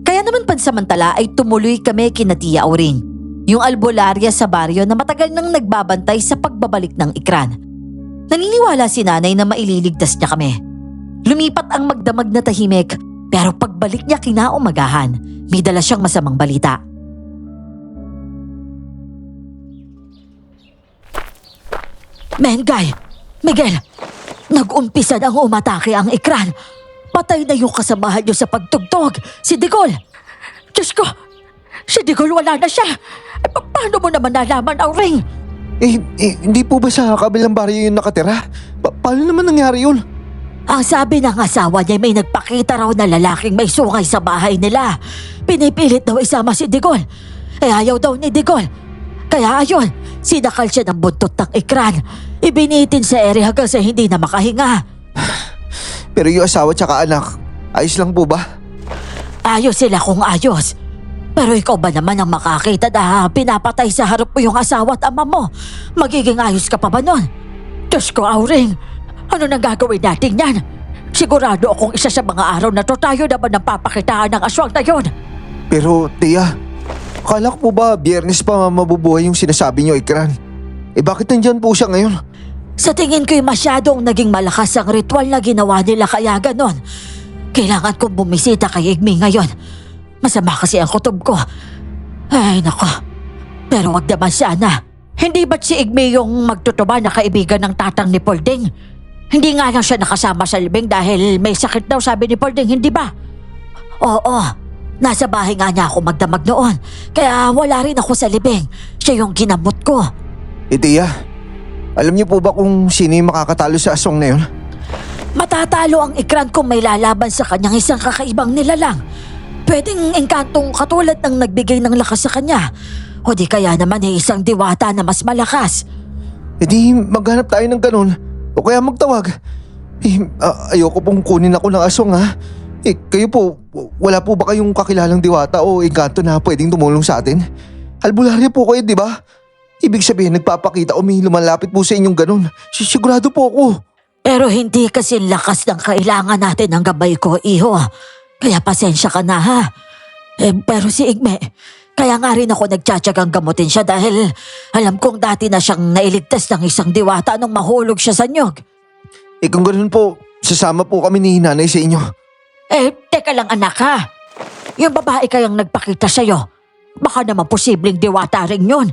Kaya naman pansamantala ay tumuloy kami kina Tia Auring, yung albularya sa baryo na matagal nang nagbabantay sa pagbabalik ng Ikran. Naniniwala si nanay na maililigtas niya kami. Lumipat ang magdamag na tahimik pero pagbalik niya kinaumagahan, may dala siyang masamang balita. Mengay! Miguel! Nag-umpisa nang umatake ang Ikran. Patay na yung kasamahan niyo sa pagtugtog, si Digol. Diyos ko! Si Digol wala na siya. Paano mo naman nalaman, Auring? Hindi po ba sa kabilang baryo yung nakatira? Paano naman nangyari yun? Ang sabi ng asawa niya may nagpakita raw na lalaking may sungay sa bahay nila. Pinipilit daw isama si Digol. Ayaw daw ni Digol. Kaya ayun, sinakal siya ng buntot ng Ikran. Ibinitin sa ere hanggang sa hindi na makahinga. Pero yung asawa tsaka anak, ayos lang po ba? Ayos sila kung ayos. Pero ikaw ba naman ang makakita na pinapatay sa harap mo yung asawa at ama mo? Magiging ayos ka pa ba nun? Diyos ko, Auring, Ano nang gagawin natin yan? Sigurado akong isa sa mga araw na to tayo naman ang papakitaan ng aswang na yun. Pero, Tia, akala ko po ba Biyernes pa mabubuhay yung sinasabi niyo, Ikran? Bakit nandyan po siya ngayon? Sa tingin ko'y masyadong naging malakas ang ritual na ginawa nila kaya ganon. Kailangan kong bumisita kay Igme ngayon. Masama kasi ang kutob ko. Ay, nako. Pero wag naman sana. Hindi ba't si Igme yung magtutuba na kaibigan ng tatang ni Polding? Hindi nga lang siya nakasama sa libing dahil may sakit daw, sabi ni Polding, hindi ba? Oo. Nasa bahay nga niya ako magdamag noon. Kaya wala rin ako sa libing. Siya yung ginamot ko. Tia, alam niyo po ba kung sino yung makakatalo sa aswang na yun? Matatalo ang Ikran kung may lalaban sa kanyang isang kakaibang nilalang. Pwedeng engkantong katulad ng nagbigay ng lakas sa kanya. O di kaya naman isang diwata na mas malakas. Di maghanap tayo ng ganun. O kaya magtawag. Ayoko pong kunin ako ng aswang ha. Kayo po, wala po ba kayong kakilalang diwata o engkanto na pwedeng tumulong sa atin? Albularyo po kayo, di ba? Ibig sabihin, nagpapakita o may lumalapit po sa inyong ganun. Sigurado po ako. Pero hindi kasi lakas ng kailangan natin ng gabay ko, iho. Kaya pasensya ka na ha. Pero si Igme, kaya nga rin ako nagtsatsagang gamutin siya dahil alam kong dati na siyang nailigtas ng isang diwata nung mahulog siya sa nyog. Kung ganun po, sasama po kami ni nanay sa inyo. Teka lang anak ha. Yung babae kayang nagpakita sa'yo, baka naman posibleng diwata rin yun.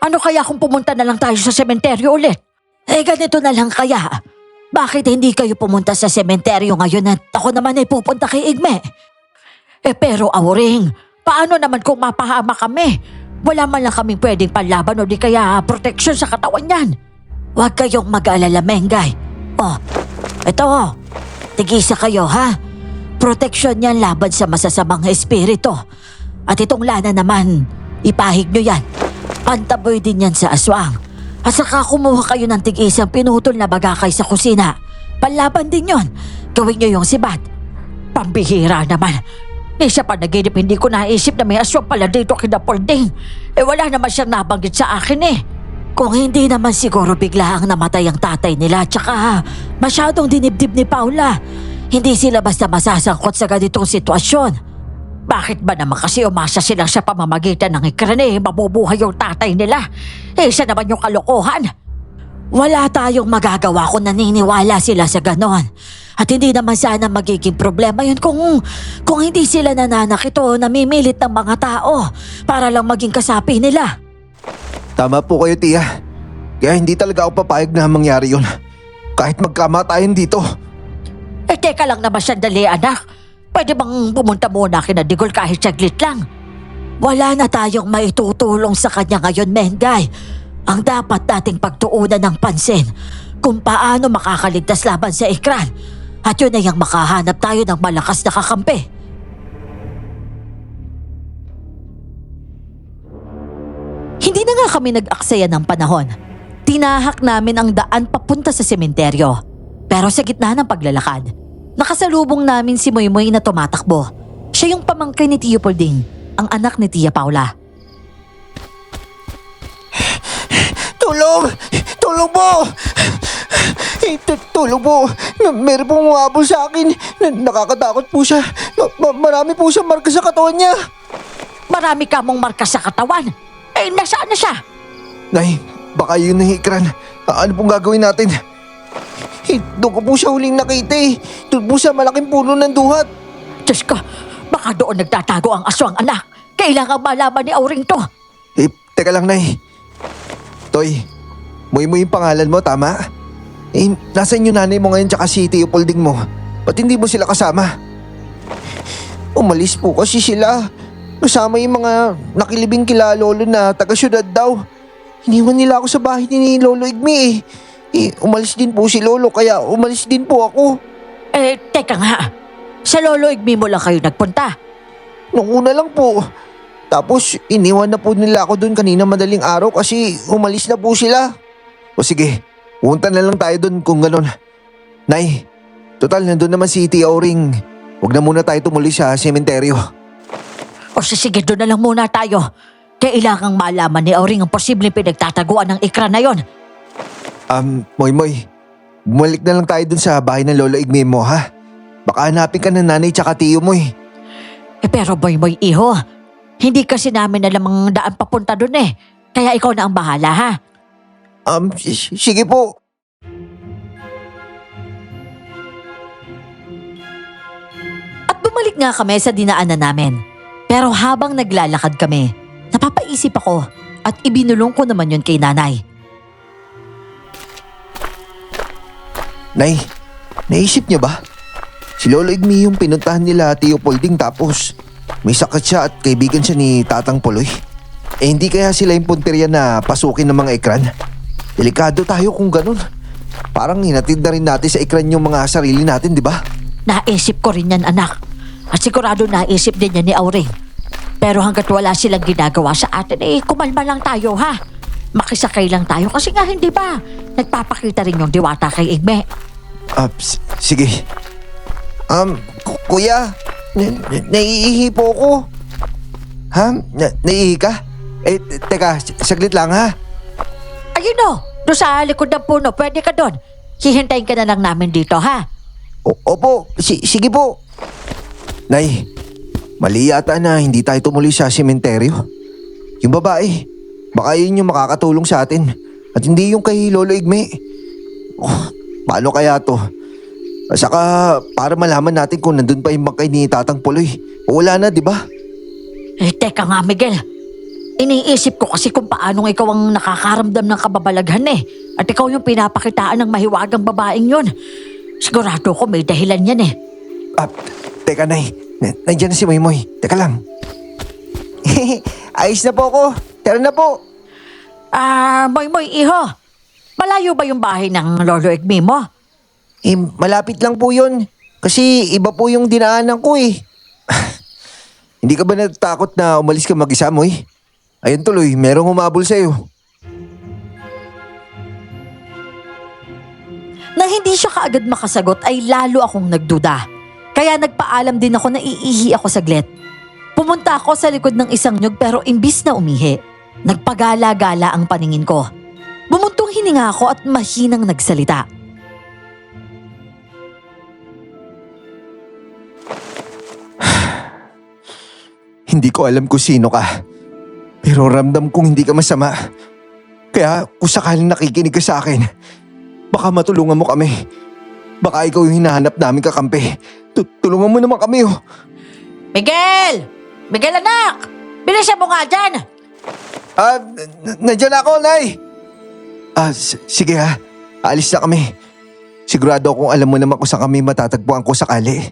Ano kaya kung pumunta na lang tayo sa sementeryo ulit? Ganito na lang kaya. Bakit hindi kayo pumunta sa sementeryo ngayon at ako naman ay pupunta kay Igme? Pero Auring, paano naman kung mapahama kami? Wala man lang kaming pwedeng panlaban o di kaya proteksyon sa katawan niyan. Huwag kayong mag-alala, Mengay. Ito. Tigisa kayo, ha? Proteksyon yan laban sa masasamang espiritu. At itong lana naman, ipahig nyo yan. Pantaboy din yan sa aswang. At saka kumuha kayo ng tig-isang pinutol na bagakay sa kusina. Panlaban din yon. Gawin nyo yung sibat. Pambihira naman. Isa pa naginip, hindi ko naisip na may aswang pala dito kina Polding. Wala naman siyang nabanggit sa akin eh. Kung hindi naman siguro bigla ang namatay ang tatay nila tsaka masyadong dinibdib ni Paula. Hindi sila basta masasangkot sa ganitong sitwasyon. Bakit ba naman kasi umasa sila sa pamamagitan ng Ikran mabubuhay yung tatay nila? Isa naman yung kalokohan. Wala tayong magagawa kung naniniwala sila sa ganon. At hindi naman sana magiging problema yun kung hindi sila nananakit o namimilit ng mga tao para lang maging kasapi nila. Tama po kayo, Tia. Kaya hindi talaga ako papayag na mangyari yun. Kahit magkamatayan dito. Teka lang naman sandali anak. Pwede bang pumunta muna kina Digol kahit saglit lang? Wala na tayong maitutulong sa kanya ngayon, Mengay. Ang dapat nating pagtuunan ng pansin kung paano makakaligtas laban sa Ikran. At yun ay ang makahanap tayo ng malakas na kakampi. Hindi na nga kami nag-aksaya ng panahon. Tinahak namin ang daan papunta sa sementeryo. Pero sa gitna ng paglalakad, nakasalubong namin si Moymoy na tumatakbo. Siya yung pamangkin ni Tio Polding, ang anak ni Tia Paula. Tulong! Tulong po! Tulong po! Meron pong umabol sa akin. Nakakatakot po siya. Marami po siyang marka sa katawan niya. Marami ka mong marka sa katawan. Nasaan na siya? Nay, baka yun na Ikran. Ano pong gagawin natin? Doon ko po siya huling nakita eh. Doon po sa malaking puno ng duhat. Diyos ko, baka doon nagtatago ang aswang anak. Kailangan malaman ni Auring to. Teka lang, Nay. Toy, Moymoy yung pangalan mo, tama? Nasaan yung nanay mo ngayon tsaka si Tio Polding mo? Ba't hindi mo sila kasama? Umalis po kasi sila. Kasama yung mga nakilibing kila Lolo na taga-syudad daw. Iniwan nila ako sa bahay ni Lolo Igme umalis din po si Lolo kaya umalis din po ako. Teka nga. Sa Lolo Igme mo lang kayo nagpunta. Nung una lang po. Tapos iniwan na po nila ako doon kanina madaling araw kasi umalis na po sila. O sige, punta na lang tayo doon kung ganon. Nay, total nandun naman si Tia Auring. Huwag na muna tayo tumuloy sa sementeryo. O sige, doon na lang muna tayo. Kailangang malaman ni Auring ang posibleng pinagtataguan ng Ikran na yon. Moymoy, bumalik na lang tayo dun sa bahay ng Lolo Igme mo ha. Baka hanapin ka ng nanay tsaka tiyo mo eh. Pero Moy iho, hindi kasi namin alam ang daan papunta dun eh. Kaya ikaw na ang bahala ha. Sige po. At bumalik nga kami sa dinaanan namin. Pero habang naglalakad kami, napapaisip ako at ibinulong ko naman yun kay nanay. Nay, naisip niyo ba? Si Lolo Igme yung pinuntahan nila Tio Polding tapos may sakit siya at kaibigan siya ni Tatang Puloy. Hindi kaya sila yung punteriya na pasukin ng mga ekran? Delikado tayo kung ganun. Parang hinatid na rin natin sa ekran yung mga sarili natin, di ba? Naisip ko rin yan anak. At sigurado naisip din yan ni Auring. Pero hanggat wala silang ginagawa sa atin, kumalma lang tayo ha. Makisakay lang tayo kasi nga hindi ba? Nagpapakita rin yung diwata kay Igme. Sige. Kuya, naiihi po ako. Ha? Naiihi ka? Teka, saglit lang ha. Ayun o, doon sa likod ng puno, pwede ka doon. Hihintayin ka na lang namin dito ha. Opo, sige po. Nay, mali yata na hindi tayo tumuloy sa sementeryo. Yung babae, baka yun yung makakatulong sa atin. At hindi yung kay Lolo Igme. Paano kaya to? Saka para malaman natin kung nandun pa yung bangkay ni Tatang Puloy. O wala na, di ba? Teka nga Miguel. Iniisip ko kasi kung paanong ikaw ang nakakaramdam ng kababalaghan eh. At ikaw yung pinapakitaan ng mahiwagang babaeng yun. Sigurado ko may dahilan yan eh. Teka, Nay. Nandiyan na si Moymoy. Teka lang. Ayos na po ako. Tara na po. Moy iho. Malayo ba yung bahay ng Lolo Igme mo? Malapit lang po yun. Kasi iba po yung dinaanan ko eh. Hindi ka ba natatakot na umalis ka mag-isa, Moy? Ayun tuloy, merong humabol sa'yo. Nang hindi siya kaagad makasagot ay lalo akong nagduda. Kaya nagpaalam din ako na iihi ako saglit. Pumunta ako sa likod ng isang nyug pero imbis na umihi, nagpagala-gala ang paningin ko. Bumuntong hininga ako at mahinang nagsalita. Hindi ko alam kung sino ka. Pero ramdam kong hindi ka masama. Kaya kung sakaling nakikinig ka sa akin, baka matulungan mo kami. Baka ikaw yung hinahanap namin kakampi. Tulungan mo naman kami oh. Miguel! Miguel anak! Bilisan mo nga dyan! Nandiyan ako, Nay. Sige ha. Aalis na kami. Sigurado akong alam mo naman kung saan kami matatagpuan ko sakali.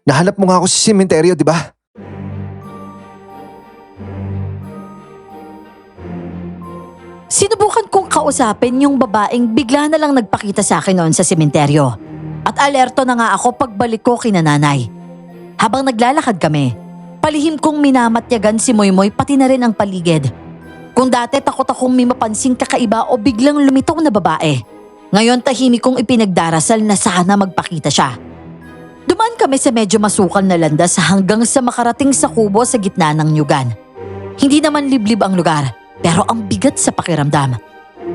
Nahanap mo nga ako sa sementeryo, di ba? Sinubukan kong kausapin yung babaeng bigla na lang nagpakita sa akin noon sa sementeryo. At alerto na nga ako pagbalik ko kina nanay. Habang naglalakad kami, palihim kong minamatyagan si Moymoy pati na rin ang paligid. Kung dati takot akong may mapansing kakaiba o biglang lumitaw na babae, ngayon tahimik kong ipinagdarasal na sana magpakita siya. Dumaan kami sa medyo masukal na landas hanggang sa makarating sa kubo sa gitna ng nyugan. Hindi naman liblib ang lugar, pero ang bigat sa pakiramdam.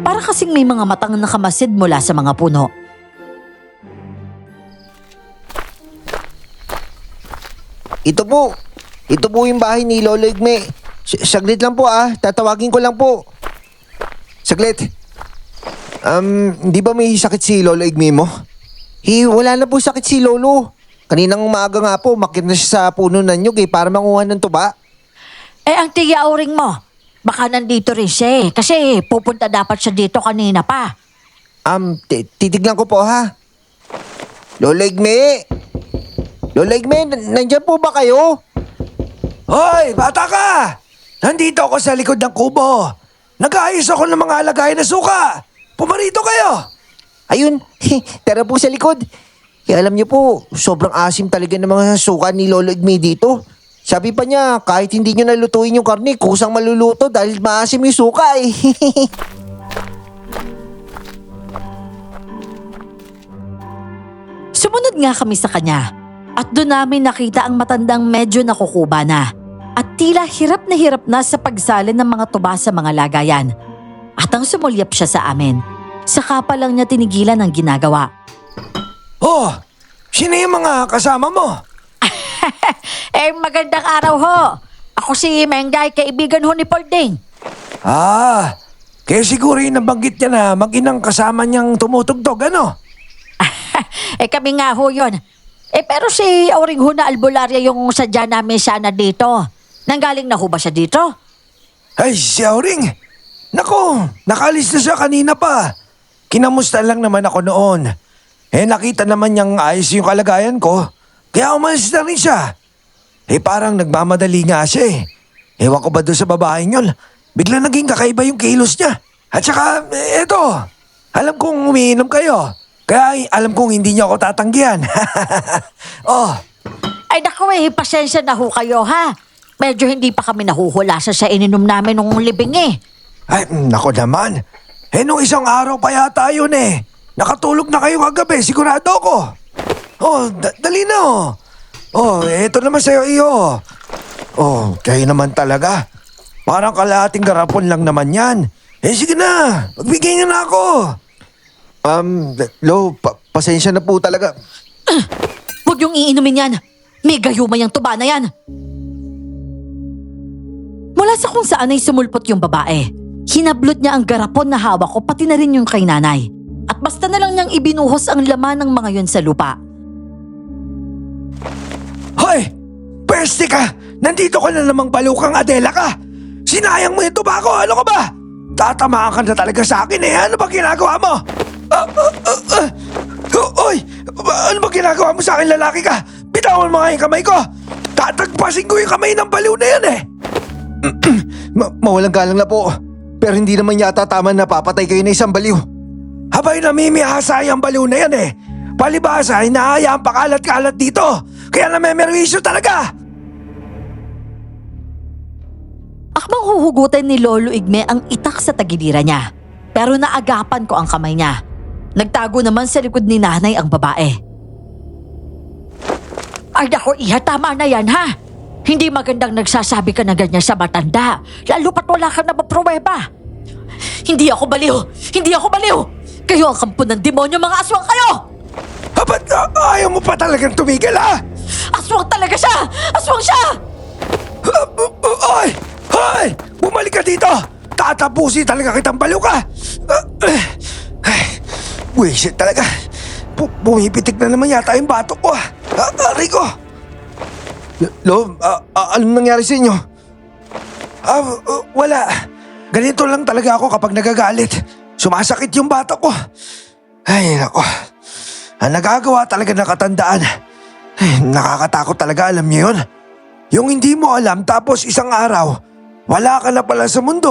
Para kasing may mga matang nakamasid mula sa mga puno. Ito po yung bahay ni Lolo Igme. Saglit lang po tatawagin ko lang po. Saglit. Hindi ba may sakit si Lolo Igme mo? Wala na po sakit si Lolo. Kaninang umaga nga po, makit na siya sa puno ng nyug para manguha ng tuba. Ang tiya Auring mo, baka nandito rin siya eh. Kasi pupunta dapat siya dito kanina pa. Titignan ko po ha. Lolo Igme! Lolo Igme, nandyan po ba kayo? Hoy, bata ka! Nandito ako sa likod ng kubo. Nag-aayos ako ng mga alagayan na suka. Pumarito kayo! Ayun, tara po sa likod. Alam niyo po, sobrang asim talaga ng mga suka ni Lolo Igme dito. Sabi pa niya, kahit hindi niyo nalutuin yung karne, kusang maluluto dahil maasim yung suka eh. Sumunod nga kami sa kanya at doon namin nakita ang matandang medyo nakukuba na at tila hirap na sa pagsalin ng mga tuba sa mga lagayan. At ang sumulyap siya sa amin, saka pa lang niya tinigilan ang ginagawa. Oh, sino yung mga kasama mo? Magandang araw ho. Ako si Mengay, kaibigan ho ni Polding. Kaya siguro yung nabanggit niya na mag-inang kasama niyang tumutugtog, ano? Kami nga ho yun. Pero si Auring ho na albularya yung sadya namin sana dito. Nanggaling na ho ba siya dito? Ay, si Auring. Naku, nakalis na siya kanina pa. Kinamusta lang naman ako noon. Nakita naman niyang ayos yung kalagayan ko. Kaya umalis na rin siya. Parang nagmamadali nga siya eh. Ewan ko ba doon sa babaeng yun? Bigla naging kakaiba yung kilos niya. At saka, eto. Alam kong umiinom kayo. Kaya alam kong hindi niyo ako tatanggihan. Oh, Ay naku pasensya na ho kayo ha. Medyo hindi pa kami nahuhulasan sa ininom namin nung libing eh. ay, nako naman. Nung isang araw pa yata yun eh. Nakatulog na kayo kagabi, sigurado ko. Oh, dali na oh. Oh, eto naman sa'yo iyo. Oh, kayo naman talaga. Parang kalahating garapon lang naman yan. Sige na, magbigay niyo na ako. Lo, pasensya na po talaga. Huwag yung iinumin yan. May gayuma yung tuba na yan. Mula sa kung saan ay sumulpot yung babae, hinablot niya ang garapon na hawak ko pati na rin yung kay nanay. At basta na lang niyang ibinuhos ang laman ng mga yun sa lupa. Hoy! Pweste ka! Nandito ka na namang balukang Adela ka! Sinayang mo yung tubako, ano ka ba? Tatamaan ka na talaga sa akin eh, ano ba ginagawa mo? Oy! Ano ba ginagawa mo sa akin, lalaki ka? Bitawan mo nga yung kamay ko! Tatagpasin ko yung kamay ng baliw na yan eh! Mawalang galang na po. Pero hindi naman yata tama na papatay kayo na isang baliw. Habay namimihasa yung baliw na yan eh! Palibasa, hinahayaan pakalat-kalat dito! Kaya namemerwisyo talaga! Akmang huhugutin ni Lolo Igme ang itak sa tagiliran niya. Pero naagapan ko ang kamay niya. Nagtago naman sa likod ni nanay ang babae. Ay naku iha, tama na yan ha. Hindi magandang nagsasabi ka na ganyan sa matanda. Lalo pat wala ka na mapruweba. Hindi ako baliw! Hindi ako baliw! Kayo ang kampo ng demonyo, mga aswang kayo! Ba't ayaw mo pa talagang tumigil ha? Aswang talaga siya! Aswang siya! Ay! Ay! Bumalik ka dito! Tatapusin talaga kitang baliw ka! Wisit talaga. Bumipitik na naman yata yung batok ko. Aray ko! Lo, anong nangyari sa inyo? Wala. Ganito lang talaga ako kapag nagagalit. Sumasakit yung batok ko. Ay, nako. Ang nagagawa talaga ng katandaan. Ay, nakakatakot talaga, alam niyo yun? Yung hindi mo alam tapos isang araw, wala ka na pala sa mundo.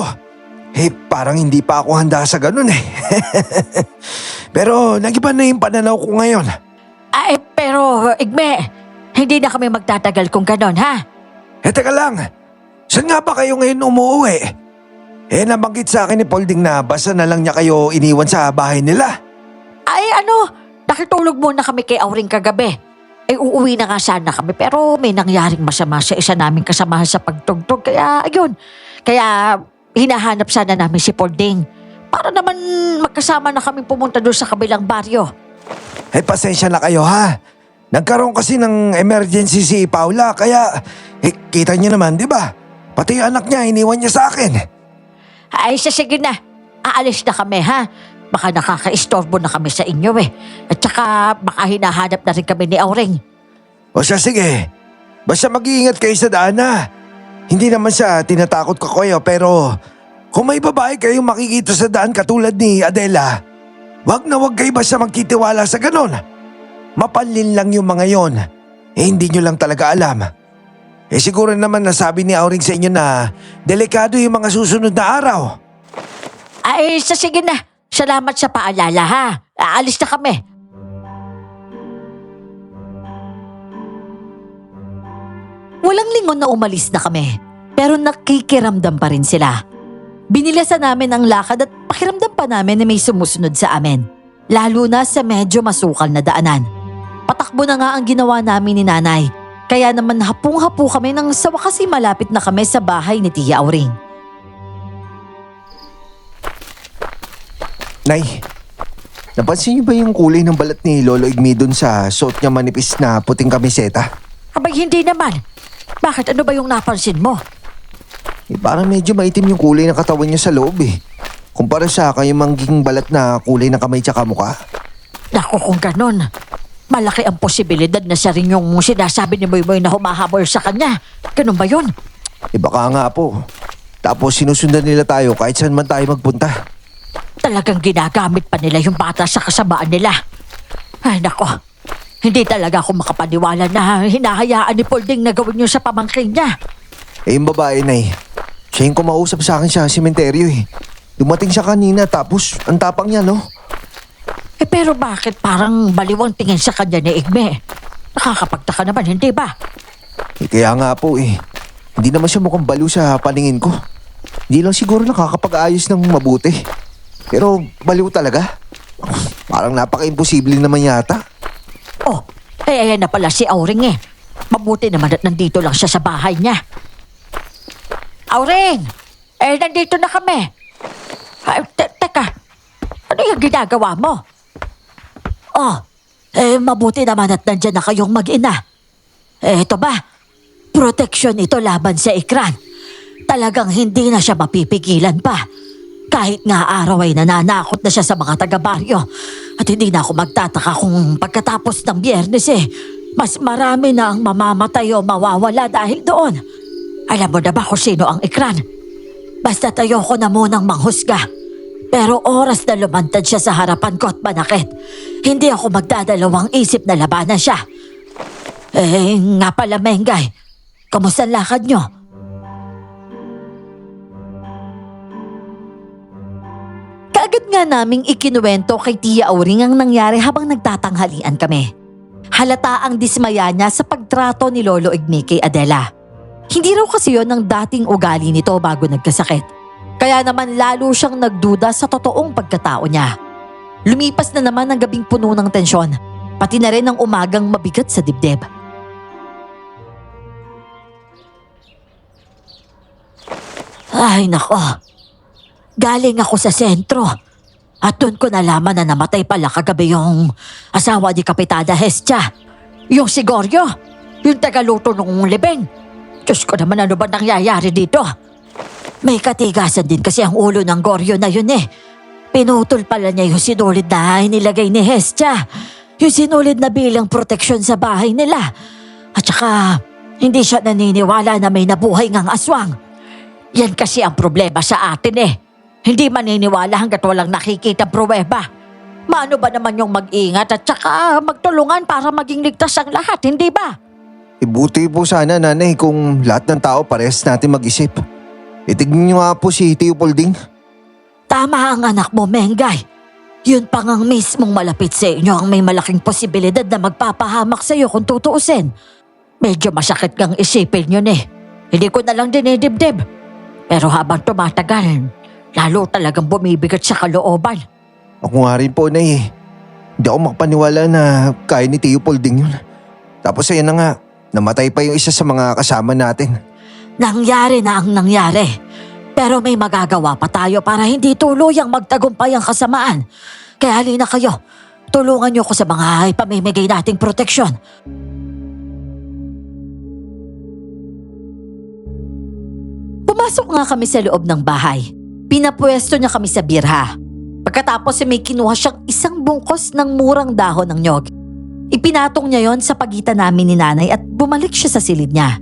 Parang hindi pa ako handa sa ganun eh. Pero nag-iba na yung pananaw ko ngayon. Pero Igme, hindi na kami magtatagal kung ganon ha. Teka lang. Saan nga ba kayo ngayon umuwi? Nabanggit sa akin ni Polding na basta na lang niya kayo iniwan sa bahay nila. Nakitulog muna kami kay Auring kagabi. Uuwi na nga sana kami pero may nangyaring masama sa isa naming kasamahan sa pagtugtog. Kaya ayun, kaya hinahanap sana namin si Polding. Para naman magkasama na kami pumunta doon sa kabilang baryo. Pasensya na kayo ha. Nagkaroon kasi ng emergency si Paula kaya kita niyo naman di ba? Pati yung anak niya iniwan niya sa akin. Sige na. Aalis na kami ha. Baka nakaka-istorbo na kami sa inyo eh. At saka baka hinahanap na rin kami ni Auring. O siya sige. Basta mag-iingat kayo sa daan ha. Hindi naman siya tinatakot ko kayo pero kung may babae kayong makikita sa daan katulad ni Adela, wag na wag kayo basta magtitiwala sa ganon. Mapanlin lang yung mga yon. Hindi nyo lang talaga alam. Siguro naman nasabi ni Auring sa inyo na delikado yung mga susunod na araw. Sige na. Salamat sa paalala ha. Aalis na kami. Walang lingon na umalis na kami. Pero nakikiramdam pa rin sila. Binilasan namin ang lakad at pakiramdam pa namin na may sumusunod sa amin. Lalo na sa medyo masukal na daanan. Patakbo na nga ang ginawa namin ni nanay. Kaya naman hapong-hapo kami nang sa wakas ay malapit na kami sa bahay ni Tia Auring. Nay, napansin niyo ba yung kulay ng balat ni Lolo Igme dun sa suot niya manipis na puting kamiseta? Abay, hindi naman. Bakit? Ano ba yung napansin mo? Parang medyo maitim yung kulay ng katawan niya sa loob eh. Kumpara sa kayong mangging balat na kulay ng kamay tsaka mukha. Naku, kung ganun, malaki ang posibilidad na siya rin yung sinasabi ni Moymoy na humahabol sa kanya. Ganun ba yun? Baka nga po. Tapos sinusundan nila tayo kahit saan man tayo magpunta. Talagang ginagamit pa nila yung bata sa kasamaan nila. Ay, nako. Hindi talaga ako makapaniwala na hinahayaan ni Polding na gawin yun sa pamangkin niya. Yung babae na siya yung kumausap sa akin sa sementeryo eh. Dumating siya kanina tapos ang tapang niya, no? Pero bakit parang baliwang tingin sa kanya ni Igme? Nakakapagtaka naman, hindi ba? Kaya nga po eh. Hindi naman siya mukhang baliw sa paningin ko. Hindi lang siguro nakakapag-ayos ng mabuti. Pero baliw talaga. Parang napaka-imposible naman yata. Oh, ayan na pala si Auring eh. Mabuti naman at nandito lang siya sa bahay niya. Auring! Nandito na kami. Teka, ano yung ginagawa mo? Oh, mabuti naman at nandyan na kayong mag-ina. Ito ba? Proteksyon ito laban sa ikran. Talagang hindi na siya mapipigilan pa. Kahit nga araw ay nananakot na siya sa mga taga-baryo. At hindi na ako magtataka kung pagkatapos ng Biyernes mas marami na ang mamamatay o mawawala dahil doon. Alam mo na ba kung sino ang ikran? Basta't ayoko na munang manghusga. Pero oras na lumantad siya sa harapan ko at manakit, hindi ako magdadalawang isip na labanan siya. Nga pala, Mengay. Kamusta ang lakad nyo? Kaagad nga naming ikinuwento kay Tia Auring ang nangyari habang nagtatanghalian kami. Halata ang dismaya niya sa pagtrato ni Lolo Igme kay Adela. Hindi raw kasi yon ang dating ugali nito bago nagkasakit. Kaya naman lalo siyang nagduda sa totoong pagkatao niya. Lumipas na naman ang gabing puno ng tensyon, pati na rin ang umagang mabigat sa dibdib. Ay, nako. Galing ako sa sentro. At doon ko nalaman na namatay pala kagabi yung asawa ni Kapitada Hestia. Yung si Goryo. Yung tagaluto ng libing. Diyos ko naman, ano ba nangyayari dito? May katigasan din kasi ang ulo ng Goryo na yun eh. Pinutol pala niya yung sinulid na inilagay ni Hestia. Yung sinulid na bilang proteksyon sa bahay nila. At saka, hindi siya naniniwala na may nabuhay ngang aswang. Yan kasi ang problema sa atin eh. Hindi maniniwala hanggat walang nakikita pruweba. Maano ba naman yung mag-ingat at saka magtulungan para maging ligtas ang lahat, hindi ba? Buti po sana, nanay, kung lahat ng tao parehas natin mag-isip. Itignan niyo nga po si Tio Polding. Tama ang anak mo, Mengay. Yun pa ngang mismong malapit sa inyo ang may malaking posibilidad na magpapahamak sa iyo kung tutuusin. Medyo masakit kang isipin yun eh. Hindi ko na lang dinidibdib. Pero habang tumatagal, lalo talagang bumibigat sa kalooban. Ako nga rin po, nay. Hindi ako makapaniwala na kaya ni Tio Polding yun. Tapos ayan na nga, namatay pa yung isa sa mga kasama natin. Nangyari na ang nangyari. Pero may magagawa pa tayo para hindi tuluyang magtagumpay ang kasamaan. Kaya halina kayo, tulungan niyo ko sa mga ipamimigay nating proteksyon. Pumasok nga kami sa loob ng bahay. Pinapwesto niya kami sa birha. Pagkatapos may kinuha siyang isang bungkos ng murang dahon ng nyog. Ipinatong niya yon sa pagitan namin ni nanay at bumalik siya sa silid niya.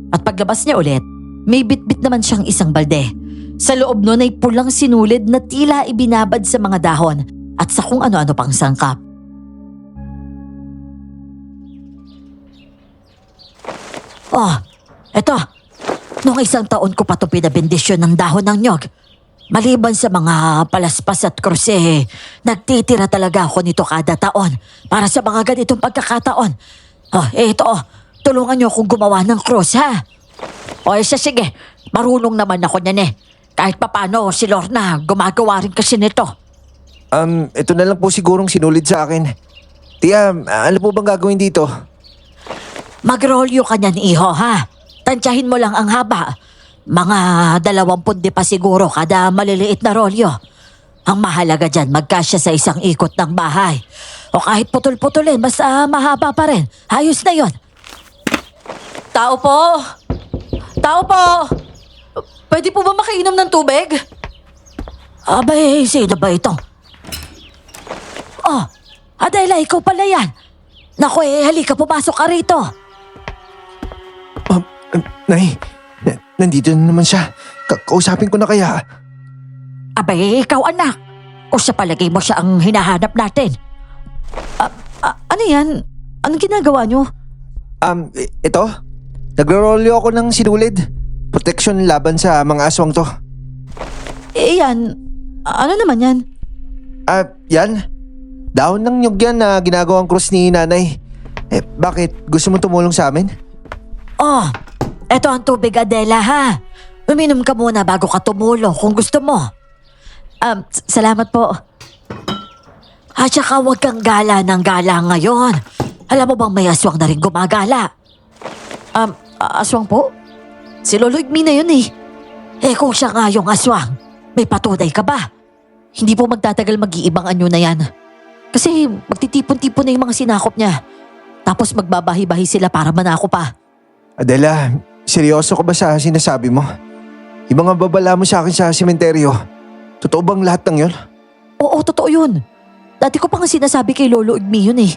At paglabas niya ulit, may bitbit naman siyang isang balde. Sa loob nun ay pulang sinulid na tila ibinabad sa mga dahon at sa kung ano-ano pang sangkap. Oh, eto. Noong isang taon ko pa ito pinabendisyon ng dahon ng nyog. Maliban sa mga palaspas at kruse, nagtitira talaga ako nito kada taon para sa mga ganitong pagkakataon. Oh, eto, tulungan niyo akong gumawa ng krus, ha? O, sige, marunong naman ako niyan eh. Kahit papano, si Lorna, gumagawa rin kasi nito. Ito na lang po sigurong sinulid sa akin. Tia, ano po bang gagawin dito? Magrolyo ka niyan, iho, ha? Tansyahin mo lang ang haba. Mga 20 pa siguro kada maliliit na rolyo. Ang mahalaga dyan, magkasya sa isang ikot ng bahay. O kahit putol-putulin, basta mahaba pa rin. Ayos na yon. Tao po! Tao po! Pwede po ba makainom ng tubig? Abay, sino ba ito? Oh, Adela, ikaw pala yan. Naku halika, pumasok ka rito. Nay, nandito na naman siya. Kausapin ko na kaya. Abay, ikaw anak. O sa palagay mo siya ang hinahanap natin. Ano yan? Anong ginagawa nyo? Ito? Nagro-rolyo ako ng sinulid. Protection laban sa mga aswang to. Yan. Ano naman yan? Yan. Dahon ng nyug yan na ginagawang krus ni nanay. Bakit? Gusto mo tumulong sa amin? Oh, eto ang tubig, Adela, ha? Uminom ka muna bago ka tumulong kung gusto mo. Salamat po. At saka huwag kang gala ng gala ngayon. Alam mo bang may aswang na rin gumagala? Aswang po? Si Lolo Igmi na yun eh. Eh kung siya nga yung aswang, may patunay ka ba? Hindi po magtatagal mag-iibang anyo na yan. Kasi magtitipon-tipon na yung mga sinakop niya. Tapos magbabahi-bahi sila para manako pa. Adela, seryoso ka ba sa sinasabi mo? Yung mga babala mo sa akin sa sementeryo, totoo bang lahat ng yun? Oo, totoo yun. Dati ko pa nga sinasabi kay Lolo Igmi yun eh.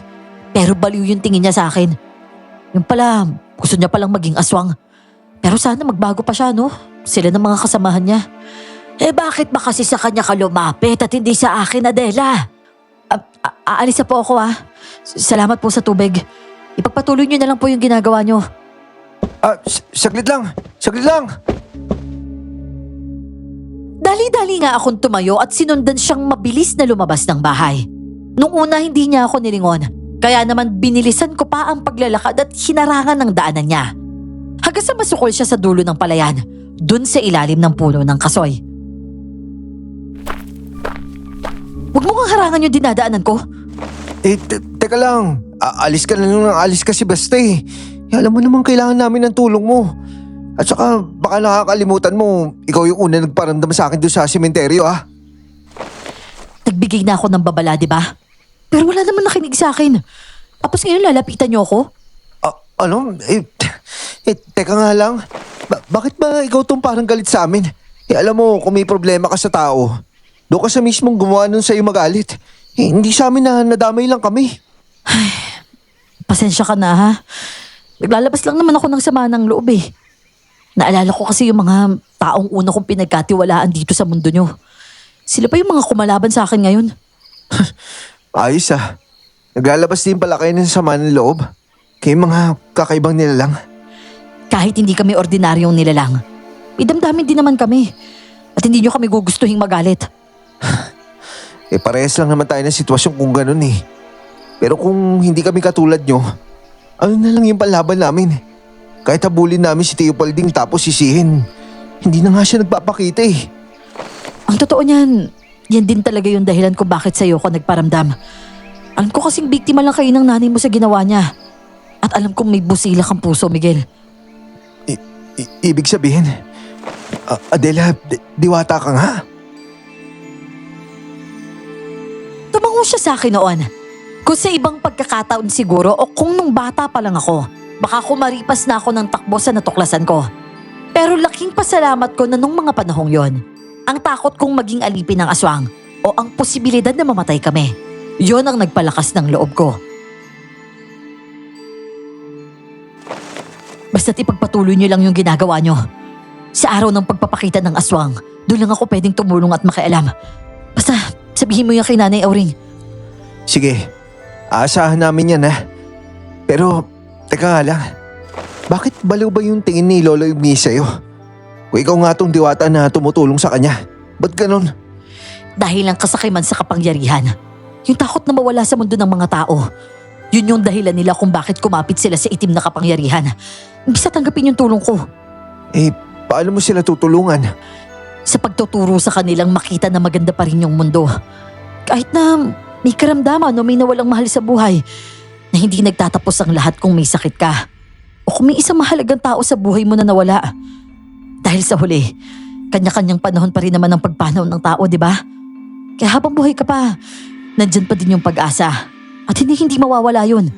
Pero baliw yung tingin niya sa akin. Yung pala, gusto niya palang maging aswang. Pero sana magbago pa siya, no? Sila ng mga kasamahan niya. Eh bakit ba kasi sa kanya ka lumapit at hindi sa akin, Adela? Aalis na po ako Salamat po sa tubig. Ipagpatuloy niyo na lang po yung ginagawa niyo. Saglit lang! Saglit lang! Dali-dali nga akong tumayo at sinundan siyang mabilis na lumabas ng bahay. Nung una hindi niya ako nilingon, kaya naman binilisan ko pa ang paglalakad at hinarangan ng daanan niya. Hanggang sa masukol siya sa dulo ng palayan, dun sa ilalim ng puno ng kasoy. Huwag mo kang harangan yung dinadaanan ko. Teka lang. Alis ka na lang ng alis kasi basta eh. Alam mo naman kailangan namin ng tulong mo. At saka baka nakakalimutan mo, ikaw yung una nagparamdam sa akin doon sa sementeryo Nagbigay na ako ng babala, di ba? Pero wala naman nakinig sa akin. Tapos ngayon lalapitan niyo ako? Ano? Teka nga lang. Bakit ba ikaw tong parang galit sa amin? Alam mo, kung may problema ka sa tao, doon ka sa mismong gumawa nun sa'yo magalit. Hindi sa amin na nadamay lang kami. Pasensya ka na ha. Naglalabas lang naman ako ng sama ng loob eh. Naalala ko kasi yung mga taong una kong pinagkatiwalaan dito sa mundo nyo. Sila pa yung mga kumalaban sa akin ngayon. Ayos Naglalabas din pala kayo ng sama ng loob. Kayo mga kakaibang nilalang. Kahit hindi kami ordinaryong nilalang, may damdamin din naman kami. At hindi nyo kami gugustuhin magalit. Parehas lang naman tayo ng sitwasyon kung ganun eh. Pero kung hindi kami katulad nyo, ano na lang yung panlaban namin? Kahit habulin namin si Tio Palding tapos sisihin, hindi na nga siya nagpapakita eh. Ang totoo niyan, yan din talaga yung dahilan kung bakit sa'yo ko nagparamdam. Alam ko kasing biktima lang kayo ng nanay mo sa ginawa niya. At alam kong may busila kang puso, Miguel. Ibig sabihin, Adela, diwata ka nga. Tumango siya sa akin noon. Kung sa ibang pagkakataon siguro o kung nung bata pa lang ako, baka kumaripas na ako ng takbo sa natuklasan ko. Pero laking pasalamat ko na nung mga panahong yon, ang takot kong maging alipin ng aswang o ang posibilidad na mamatay kami, yon ang nagpalakas ng loob ko. Basta't ipagpatuloy niyo lang yung ginagawa niyo. Sa araw ng pagpapakita ng aswang, doon lang ako pwedeng tumulong at makialam. Basta sabihin mo yan kay Nanay Auring. Sige, aasahan namin yan Pero, teka nga lang. Bakit baliw ba yung tingin ni Lolo Igmi sa'yo? Kung ikaw nga tong diwata na tumutulong sa kanya, ba't ganun? Dahil lang kasakiman sa kapangyarihan. Yung takot na mawala sa mundo ng mga tao. Yun yung dahilan nila kung bakit kumapit sila sa itim na kapangyarihan. Imbis na tanggapin yung tulong ko. Paano mo sila tutulungan? Sa pagtuturo sa kanilang makita na maganda pa rin yung mundo. Kahit na may karamdaman o may nawalang mahal sa buhay, na hindi nagtatapos ang lahat kung may sakit ka. O kung may isang mahalagang tao sa buhay mo na nawala. Dahil sa huli, kanya-kanyang panahon pa rin naman ang pagpanaw ng tao, di ba? Kaya habang buhay ka pa, nandyan pa din yung pag-asa. At hindi mawawala yun.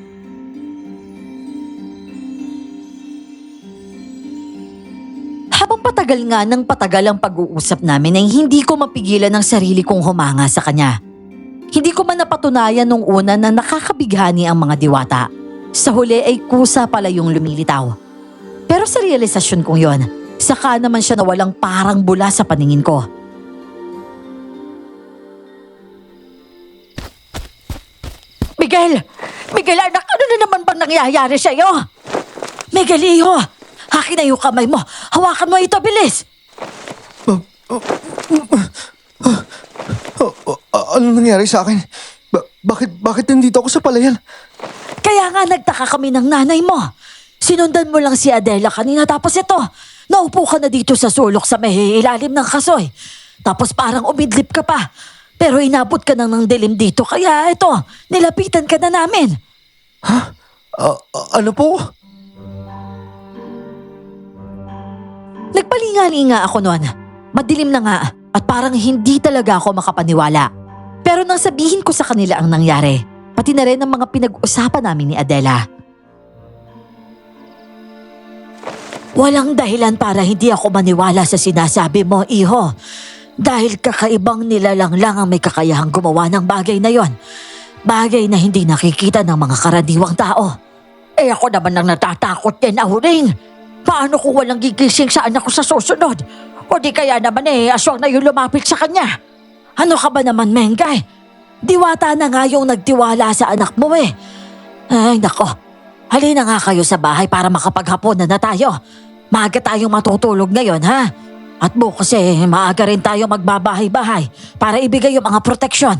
Habang patagal nga ng patagal ang pag-uusap namin ay hindi ko mapigilan ang sarili kong humanga sa kanya. Hindi ko man napatunayan nung una na nakakabighani ang mga diwata. Sa huli ay kusa pala yung lumilitaw. Pero sa realisasyon kong yon, saka naman siya nawalang parang bula sa paningin ko. Miguel! Miguel, anak, ano na naman bang nangyayari sa'yo? Miguel, iho! Hakin na yung kamay mo. Hawakan mo ito, bilis! Ano nangyari sa akin? Bakit nandito ako sa palayan? Kaya nga nagtaka kami ng nanay mo. Sinundan mo lang si Adela kanina tapos ito, naupo ka na dito sa sulok sa may ilalim ng kasoy. Tapos parang umidlip ka pa. Pero inabot ka nang ng dilim dito kaya ito, nilapitan ka na namin. Ano po? Nagpalinga-linga ako noon. Madilim na nga at parang hindi talaga ako makapaniwala. Pero nang sabihin ko sa kanila ang nangyari, pati na rin ang mga pinag-usapan namin ni Adela. Walang dahilan para hindi ako maniwala sa sinasabi mo, iho. Dahil kakaibang nilalang lang ang may kakayahang gumawa ng bagay na yon. Bagay na hindi nakikita ng mga karaniwang tao. Eh ako naman ang natatakot din, Auring. Paano kung walang gigising sa anak ko sa susunod? O di kaya naman aswang na yung lumapit sa kanya? Ano ka ba naman, Mengay? Diwata na nga yung nagtiwala sa anak mo eh. Ay nako, halina nga kayo sa bahay para makapaghapunan na tayo. Maaga tayong matutulog ngayon, ha? At bukas maaga rin tayo magbabahay-bahay para ibigay yung mga proteksyon.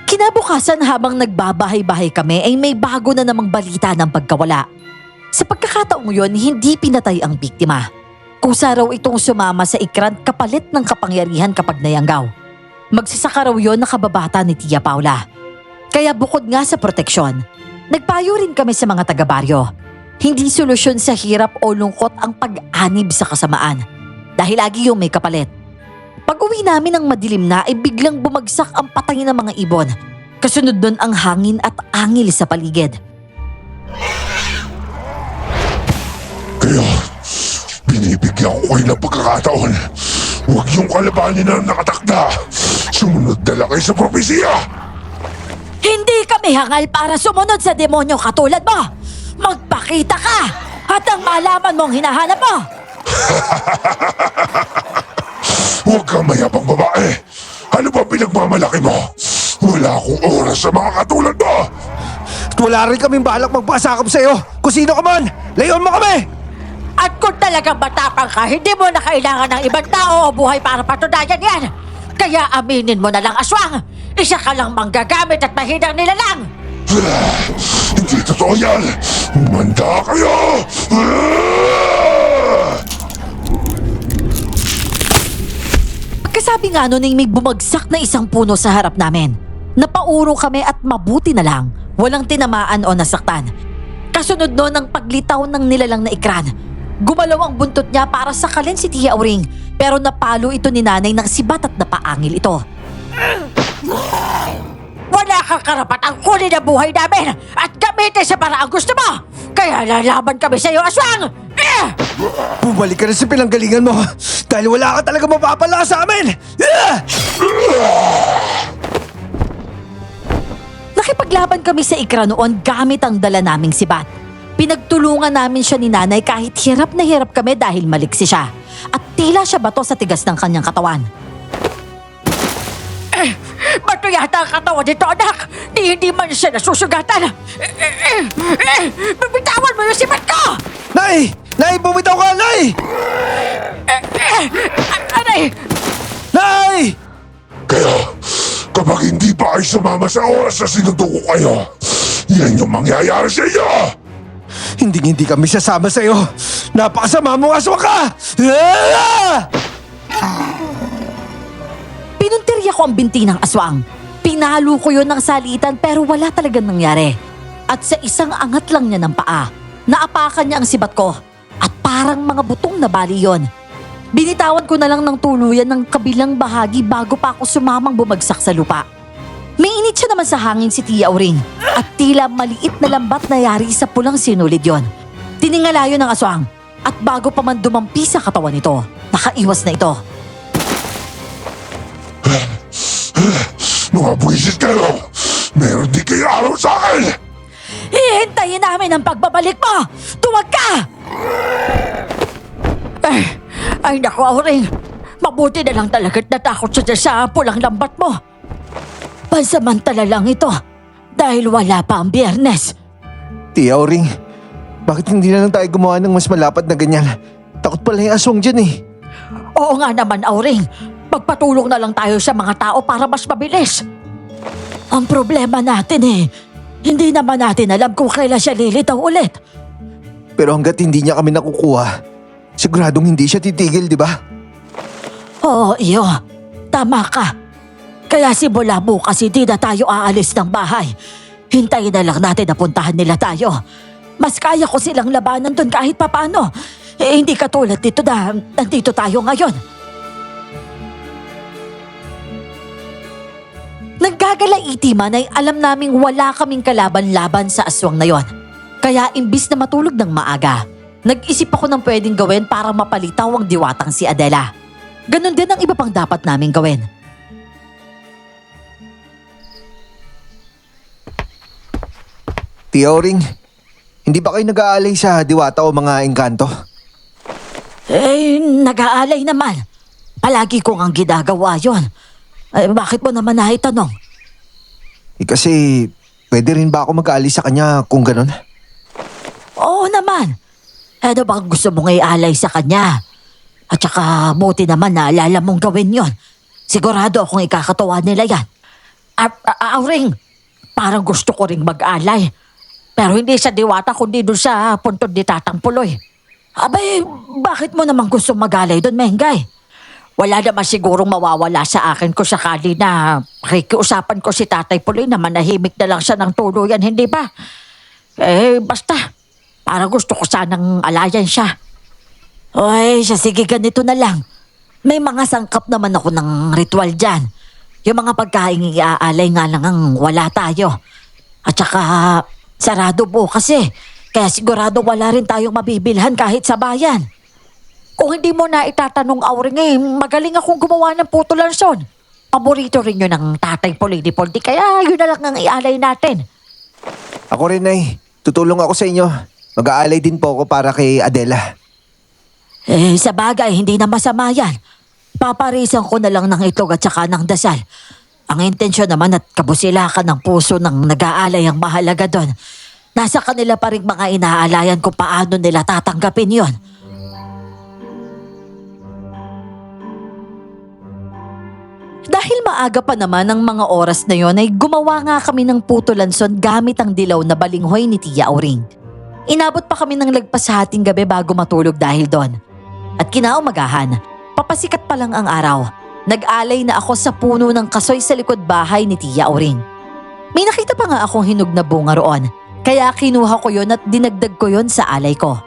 Kinabukasan habang nagbabahay-bahay kami ay may bago na namang balita ng pagkawala. Sa pagkakataong yun, hindi pinatay ang biktima. Kusa raw itong sumama sa ikran kapalit ng kapangyarihan kapag nayanggaw. Magsasaka raw yun na kababata ni Tia Paula. Kaya bukod nga sa proteksyon, nagpayo rin kami sa mga taga-baryo. Hindi solusyon sa hirap o lungkot ang pag-anib sa kasamaan. Dahil lagi yung may kapalit. Pag-uwi namin ng madilim na ay biglang bumagsak ang patay ng mga ibon. Kasunod nun ang hangin at angil sa paligid. Kaya, binibigyan ko kayo ng pagkakataon. Huwag yung kalabanin na nakatakda. Sumunod na lang kayo sa propesya. Hindi kami hangal para sumunod sa demonyo katulad mo. Magpakita ka at ang malaman mong hinahanap mo. Huwag kang mayabang babae. Ano ba pinagmamalaki mo? Wala akong oras sa mga katulad mo. At wala rin kaming balak magpasakop sa'yo. Kung sino ka man, layon mo kami! At kung talagang matapang ka, hindi mo na kailangan ng ibang tao o buhay para patunayan yan. Kaya aminin mo na lang, aswang. Isa ka lang manggagamit at mahinang nilalang. Hindi totoo yan. Manda kayo! Pagkasabi nga nun ay may bumagsak na isang puno sa harap namin. Napaurong kami at mabuti na lang, walang tinamaan o nasaktan. Kasunod nun ang paglitaw ng nilalang na ikran. Gumalaw ang buntot niya para sakalin si Tia Auring, pero napalo ito ni nanay ng sibat at napaangil ito. Wala kang karapatang kunin ang buhay namin at gamitin sa paraang gusto mo. Kaya lalaban kami sa iyo, aswang! Bumalik ka na sa pinanggalingan mo dahil wala ka talaga mapapala sa amin! Nakipaglaban kami sa ikra noon gamit ang dala naming sibat. Pinagtulungan namin siya ni nanay kahit hirap na hirap kami dahil maliksi siya. At tila siya bato sa tigas ng kanyang katawan. Bato yata ang katawan nito, anak! Hindi man siya nasusugatan! Bibitawan mo yung sibat ko! Nay! Nay! Bumitaw ka! Nay! Aray! Nay! Kaya, kapag hindi pa kayo sumama sa oras na sinundo ko kayo, yan yung mangyayari sa inyo! Hindi kami sasama sa'yo! Napakasama mo aswang ka! Pinuntirya ko ang binti ng aswang. Pinalo ko yun ng salitan pero wala talagang nangyari. At sa isang angat lang niya ng paa, naapakan niya ang sibat ko. At parang mga butong na bali yun. Binitawan ko na lang ng tuluyan ng kabilang bahagi bago pa ako sumamang bumagsak sa lupa. May init siya naman sa hangin si Tia Auring at tila maliit na lambat na yari sa pulang sinulid yon. Tiningala yun ng aswang at bago pa man dumampi sa katawan nito, nakaiwas na ito. Mga buwisit kayo! Meron di kayo araw sa akin! Hihintayin namin ang pagbabalik mo! Tuwag ka! Ay naku, Auring. Mabuti na lang talaga't natakot siya sa pulang lambat mo. Pansamantala lang ito dahil wala pa ang Biyernes. Tia Auring, bakit hindi na lang tayo gumawa ng mas malapad na ganyan? Takot pala yung aswang dyan eh. Oo nga naman, Auring. Magpatulong na lang tayo sa mga tao para mas mabilis. Ang problema natin hindi naman natin alam kung kailan siya lilitaw ulit. Pero hanggat hindi niya kami nakukuha, siguradong hindi siya titigil, di ba? Oo, iyo. Tama ka. Kaya simula bukas hindi na tayo aalis ng bahay. Hintayin na lang natin na puntahan nila tayo. Mas kaya ko silang labanan doon kahit papano. Hindi katulad dito na nandito tayo ngayon. Nagkagalaiti man ay alam naming wala kaming kalaban-laban sa aswang na yon. Kaya imbis na matulog ng maaga, nag-isip ako ng pwedeng gawin para mapalitaw ang diwatang si Adela. Ganon din ang iba pang dapat naming gawin. Tia Auring, hindi ba kayo nag-aalay sa diwata o mga engkanto? Nag-aalay naman. Palagi ko ang ginagawa yon. Bakit mo naman naitanong? Kasi pwede rin ba ako mag-aalay sa kanya kung ganon? Oo naman. Ano bang gusto mong ialay sa kanya? At saka buti naman na alala mong gawin yon. Sigurado akong ikakatuwa nila yan. Auring, parang gusto ko ring mag-alay. Pero hindi sa diwata kundi doon sa puntod ni Tatang Puloy. Abay, bakit mo naman gusto mag-alay doon, Mengay? Wala naman sigurong mawawala sa akin kung sakali na pakikiusapan ko si Tatay Puloy na manahimik na lang siya ng tuluyan, hindi ba? Basta. Para gusto ko sanang alayan siya. Oy, sige ganito na lang. May mga sangkap naman ako ng ritual dyan. Yung mga pagkain iaalay nga lang ang wala tayo. At saka sarado bukas Kaya sigurado wala rin tayong mabibilhan kahit sa bayan. Kung hindi mo na itatanong, Auring, magaling akong gumawa ng puto lanson. Paborito rin yun ng Tatay Puloy di Poldi, kaya yun na lang ang ialay natin. Ako rin ay, tutulong ako sa inyo. Mag-aalay din po ako para kay Adela. Sa bagay, hindi na masama yan. Paparisan ko na lang ng itlog at saka ng dasal. Ang intensyon naman at kabusilakan ng puso ng nag-aalay ang mahalaga doon. Nasa kanila pa rin mga inaalayan kung paano nila tatanggapin yon. Dahil maaga pa naman ang mga oras na yon ay gumawa nga kami ng puto lanson gamit ang dilaw na balinghoy ni Tia Auring. Inabot pa kami ng lagpas sa hating gabi bago matulog dahil doon. At kinaumagahan, papasikat pa lang ang araw. Nag-alay na ako sa puno ng kasoy sa likod bahay ni Tia Auring. May nakita pa nga akong hinog na bunga roon, kaya kinuha ko yon at dinagdag ko yon sa alay ko.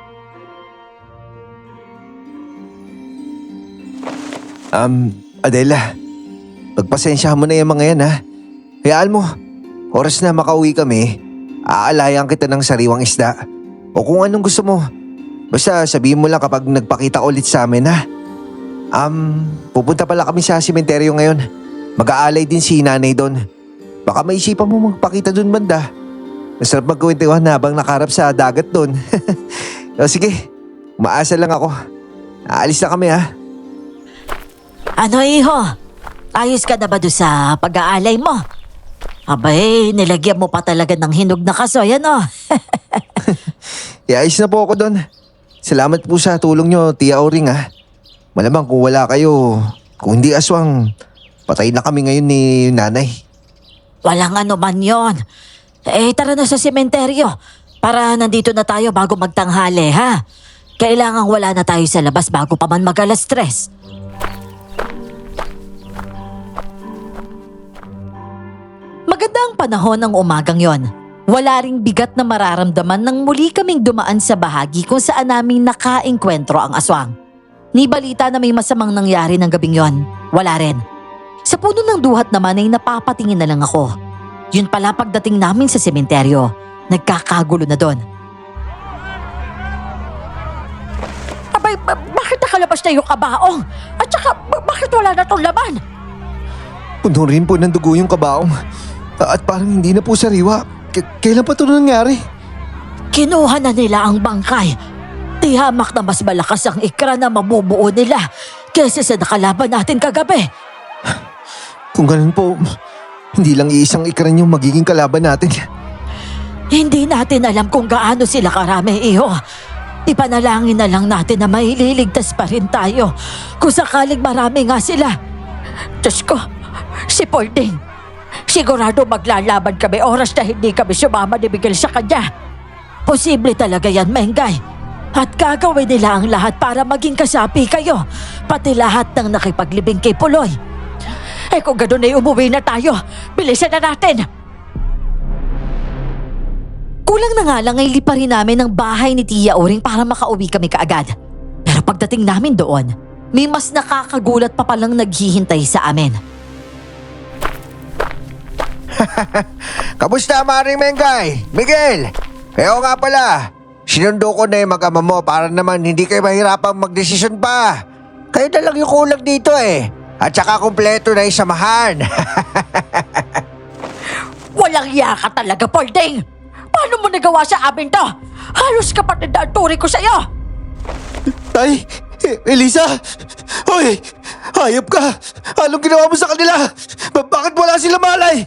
Adela, pagpasensyahan mo na yung mga yan ha. Hayaan mo, oras na makauwi kami, aalayan kita ng sariwang isda. O kung anong gusto mo. Basta sabihin mo lang kapag nagpakita ulit sa amin ha. Pupunta pala kami sa sementeryo ngayon. Mag-aalay din si nanay doon. Baka maisipan mo magpakita doon banda. Masarap magkwentuhan habang nakarap sa dagat doon. O sige, umaasa lang ako. Aalis na kami ha. Ano, iho? Ayos ka na ba doon sa pag-aalay mo? Abay, nilagyan mo pa talaga ng hinog na kasoy, ano? Ayos na po ako doon. Salamat po sa tulong nyo, Tia Auring ha. Malamang kung wala kayo, kung hindi aswang, patay na kami ngayon ni nanay. Walang ano man yon. Tara na sa sementeryo. Para nandito na tayo bago magtanghali, ha? Kailangan wala na tayo sa labas bago pa man mag-alas 3. Maganda ang panahon ng umagang yon. Wala ring bigat na mararamdaman nang muli kaming dumaan sa bahagi kung saan namin nakaengkwentro ang aswang. Ni balita na may masamang nangyari ng gabing yon. Wala rin. Sa puno ng duhat naman ay napapatingin na lang ako. Yun pala pagdating namin sa sementeryo, nagkakagulo na doon. Abay, bakit nakalabas na yung kabaong? At saka, bakit wala na tong laman? Puno rin po ng dugo yung kabaong. At parang hindi na po sariwa. Kailan pa ito nangyari? Kinuha na nila ang bangkay. Tihamak na mas malakas ang ikra na mabubuo nila kesa sa nakalaban natin kagabi. Kung ganun po, hindi lang iisang ikran yung magiging kalaban natin. Hindi natin alam kung gaano sila karami, iho. Ipanalangin na lang natin na maililigtas pa rin tayo kung sakaling marami nga sila. Diyos ko, si Paulding, sigurado maglalaban kami oras na hindi kami sumama ni Miguel sa kanya. Posible talaga yan, Mengay. At gagawin nila ang lahat para maging kasapi kayo, pati lahat ng nakipaglibing kay Puloy. Eh kung gano'n ay umuwi na tayo, bilisan na natin! Kulang na nga lang ay liparin namin ang bahay ni Tia Oring para makauwi kami kaagad. Pero pagdating namin doon, may mas nakakagulat pa palang naghihintay sa amin. Kamusta, Maring Mengay? Miguel! Kaya nga pala, sinundo ko na yung mag-ama mo para naman hindi kayo mahirapang magdesisyon pa. Kayo na lang yung kulang dito eh. At saka kumpleto na yung samahan. Walang iya ka talaga, Paulding! Paano mo nagawa sa amin to? Halos kapatid na ang turi ko sa'yo! Tay! Elisa! Hoy! Hayop ka! Anong ginawa mo sa kanila? Bakit wala sila malay?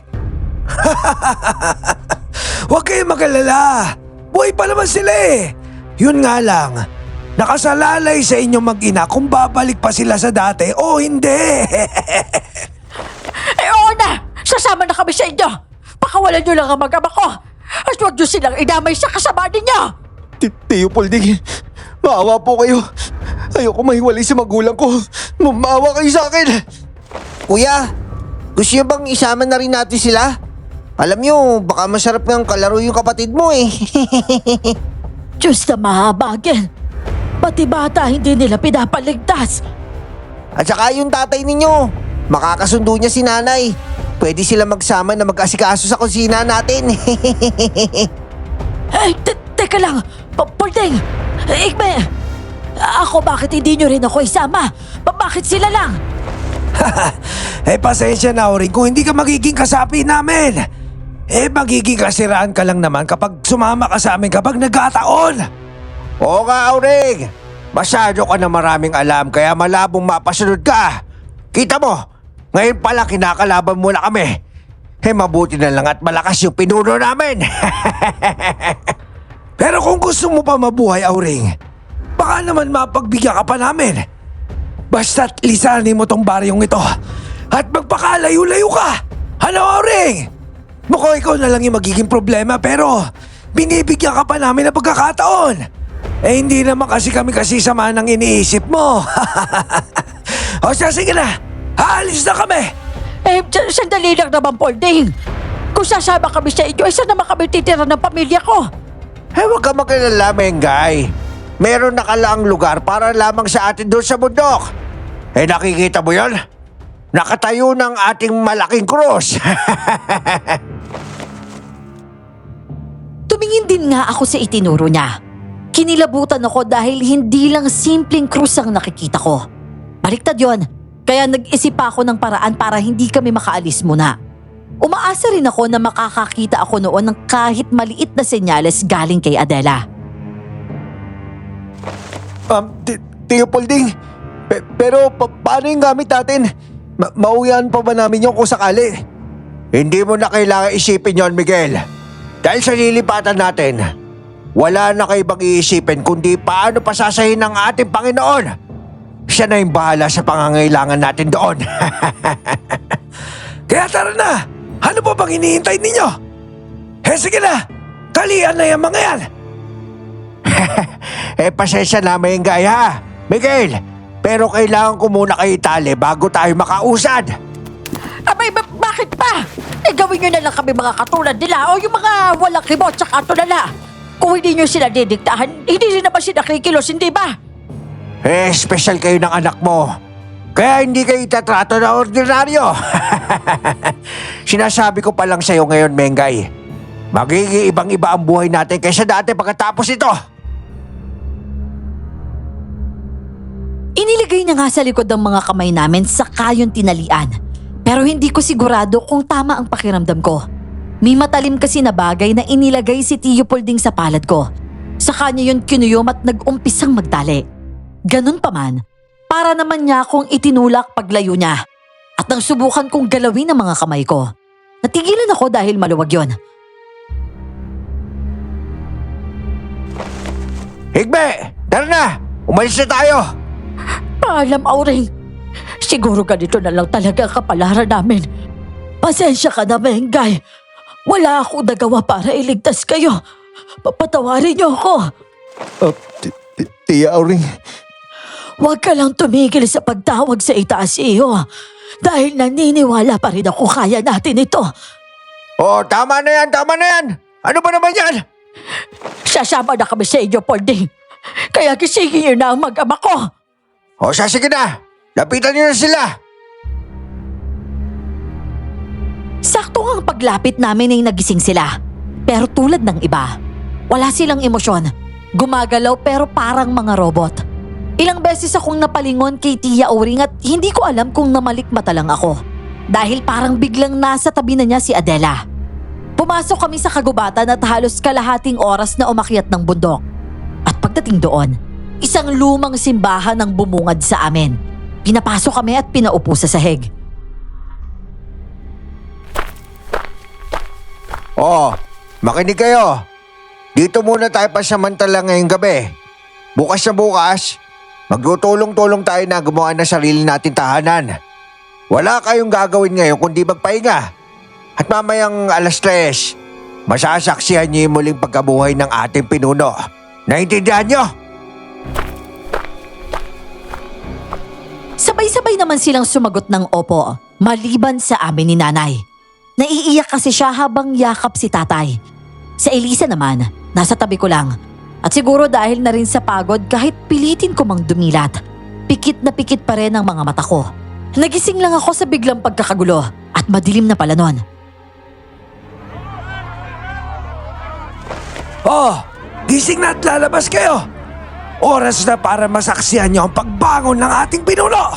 Huwag kayong mag-alala. Buhay pa naman sila eh. Yun nga lang, nakasalalay sa inyong mag-ina kung babalik pa sila sa dati o hindi. Eh oo na! Sasama na kami sa inyo! Pakawalan nyo lang ang mag-ama ko! At huwag nyo silang idamay sa kasama ninyo! Tio Paulding, maawa po kayo. Ayoko mahiwalay sa magulang ko. Maawa kayo sa akin. Kuya, gusto niyo bang isama na rin natin sila? Alam niyo, baka masarap ng kalaro yung kapatid mo eh. Diyos na mahabagin! Pati bata hindi nila pinapaligtas! At saka yung tatay ninyo, makakasundo niya si nanay. Pwede sila magsama na mag-asikaso sa kusina natin. Eh, teka lang! Paulding! Igme! Ako bakit hindi nyo rin ako isama? Bakit sila lang? Eh pasensya na rin kung hindi ka magiging kasapi namin. Eh magiging kasiraan ka lang naman kapag sumama ka sa amin kapag nagkataon. Oo nga, Auring. Masyado ka na maraming alam kaya malabong mapasunod ka. Kita mo, ngayon pala kinakalaban mo na kami. Eh mabuti na lang at malakas yung pinuno namin. Pero kung gusto mo pa mabuhay, Auring, baka naman mapagbigyan ka pa namin. Basta't lisanin mo tong baryong ito at magpakalayo-layo ka. Ano, Auring? Mukhang ikaw na lang yung magiging problema pero binibigyan ka pa namin ng pagkakataon. Eh hindi naman kasi kami sama ng iniisip mo. O siya, sige na. Haalis na kami. Eh, sandali lang naman, Paulding. Kung sasama kami sa inyo, isa naman kami titira ng pamilya ko. Eh huwag ka mag-alala, Mengay. Meron nakalaang lugar para lamang sa atin doon sa bundok. Eh nakikita mo yon? Nakatayo ng ating malaking krus. Tumingin din nga ako sa itinuro niya. Kinilabutan ako dahil hindi lang simpleng krus ang nakikita ko. Baliktad yon, kaya nag-isip ako ng paraan para hindi kami makaalis muna. Umaasa rin ako na makakakita ako noon ng kahit maliit na senyales galing kay Adela. Tio Paulding, pero paano yung gamit natin? Mauwian pa ba namin yung kung sakali? Hindi mo na kailangan isipin yon, Miguel. Dahil sa lilipatan natin, wala na kayo bang iisipin kundi paano pasasahin ng ating Panginoon. Siya na yung bahala sa pangangailangan natin doon. Kaya tara na. Ano pa bang hinihintay ninyo? Eh sige na. Kalian na yung mga yan. Eh pasensya na, Mengay ha. Miguel, pero kailangan ko muna kayo itali bago tayo makausad. Abay, bakit pa? Eh, gawin nyo na lang kami mga katulad nila o yung mga walang kibot sa katulala. Kung hindi nyo sila didiktahan, hindi rin naman sila kikilos, hindi ba? Special kayo ng anak mo. Kaya hindi kayo itatrato na ordinaryo. Sinasabi ko pa lang sa'yo ngayon, Mengay. Magiging ibang-iba ang buhay natin kaysa dati pagkatapos ito. Iniligay niya nga sa likod ng mga kamay namin sa yung tinalian. Pero hindi ko sigurado kung tama ang pakiramdam ko. May matalim kasi na bagay na inilagay si Tio Polding sa palad ko. Sa kanya yun kinuyom at nag-umpisang magtali. Ganun pa man, para naman niya akong itinulak paglayo niya. At nang subukan kong galawin ang mga kamay ko, natigilan ako dahil maluwag yon. Higbe, tara na! Umalis na tayo! Paalam, Auring. Siguro ganito na lang talaga ang kapalaran namin. Pasensya ka na, Mengay. Wala akong nagawa para iligtas kayo. Papatawarin niyo ako. Tia Auring, Huwag ka lang tumigil sa pagtawag sa itaas iyo. Dahil naniniwala pa rin ako kaya natin ito. Oh, tama na yan, tama na yan! Ano ba naman yan? Sasama na kami sa inyo, Polding. Kaya gisingin niyo na ang mag-ama ko. O, sige na! Lapitan niyo na sila! Sakto ang paglapit namin ay nagising sila. Pero tulad ng iba, wala silang emosyon. Gumagalaw pero parang mga robot. Ilang beses akong napalingon kay Tia Auring at hindi ko alam kung namalikmata lang ako. Dahil parang biglang nasa tabi na niya si Adela. Pumasok kami sa kagubatan at halos kalahating oras na umakyat ng bundok. At pagdating doon, isang lumang simbahan ang bumungad sa amin. Pinapasok kami at pinaupo sa sahig. Oh, makinig kayo. Dito muna tayo pasamantala ngayong gabi. Bukas na bukas, magtutulong-tulong tayo na gumawa ng sarili natin tahanan. Wala kayong gagawin ngayon kundi magpahinga. At mamayang 3:00, masasaksihan niyo yung muling pagkabuhay ng ating pinuno. Naintindihan niyo? Sabay-sabay naman silang sumagot ng opo, maliban sa amin ni nanay. Naiiyak kasi siya habang yakap si tatay. Sa Elisa naman, nasa tabi ko lang. At siguro dahil na rin sa pagod kahit pilitin ko mang dumilat, pikit na pikit pa rin ang mga mata ko. Nagising lang ako sa biglang pagkakagulo at madilim na pala nun. Oh, gising na at lalabas kayo. Oras na para masaksihan niyo ang pagbangon ng ating pinuno.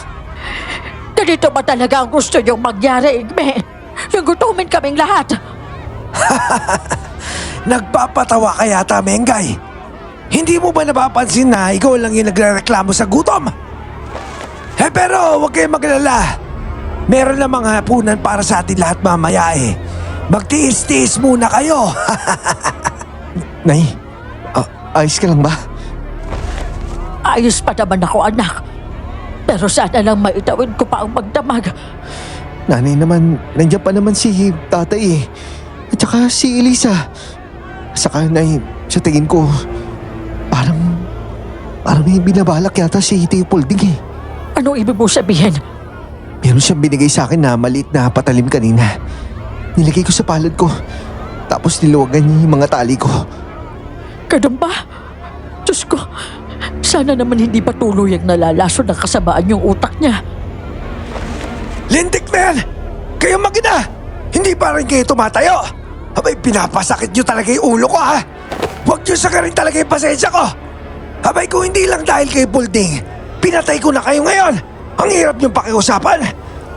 Ganito ba talaga ang gusto niyong mangyari, Igme? Yung gutumin kaming lahat. Nagpapatawa ka yata, Mengay. Hindi mo ba napapansin na ikaw lang yung nagrereklamo sa gutom? Pero huwag kayong maglala. Meron na mga hapunan para sa atin lahat mamaya eh. Magtiis-tiis muna kayo. Nay, ayos ka lang ba? Ayos pa naman ako, anak. Pero sana lang maitawid ko pa ang magdamag. Nanay naman, nandiyan pa naman si tatay eh. At saka si Elisa. Saka nay, sa tingin ko, parang may binabalak yata si Tio Polding eh. Anong ibig mo sabihin? Meron siyang binigay sa akin na maliit na patalim kanina. Nilagay ko sa palad ko. Tapos niluwagan niya yung mga tali ko. Ganun ba? Diyos ko, sana naman hindi pa tuloy ang nalalaso ng kasamaan yung utak niya. Lintik na yan! Kayo mag-ina! Hindi pa rin kayo tumatayo! Abay, pinapasakit nyo talaga yung ulo ko ha! Huwag nyo sagarin talaga yung pasensya ko! Abay, kung hindi lang dahil kay Polding, pinatay ko na kayo ngayon! Ang hirap nyo pakiusapan!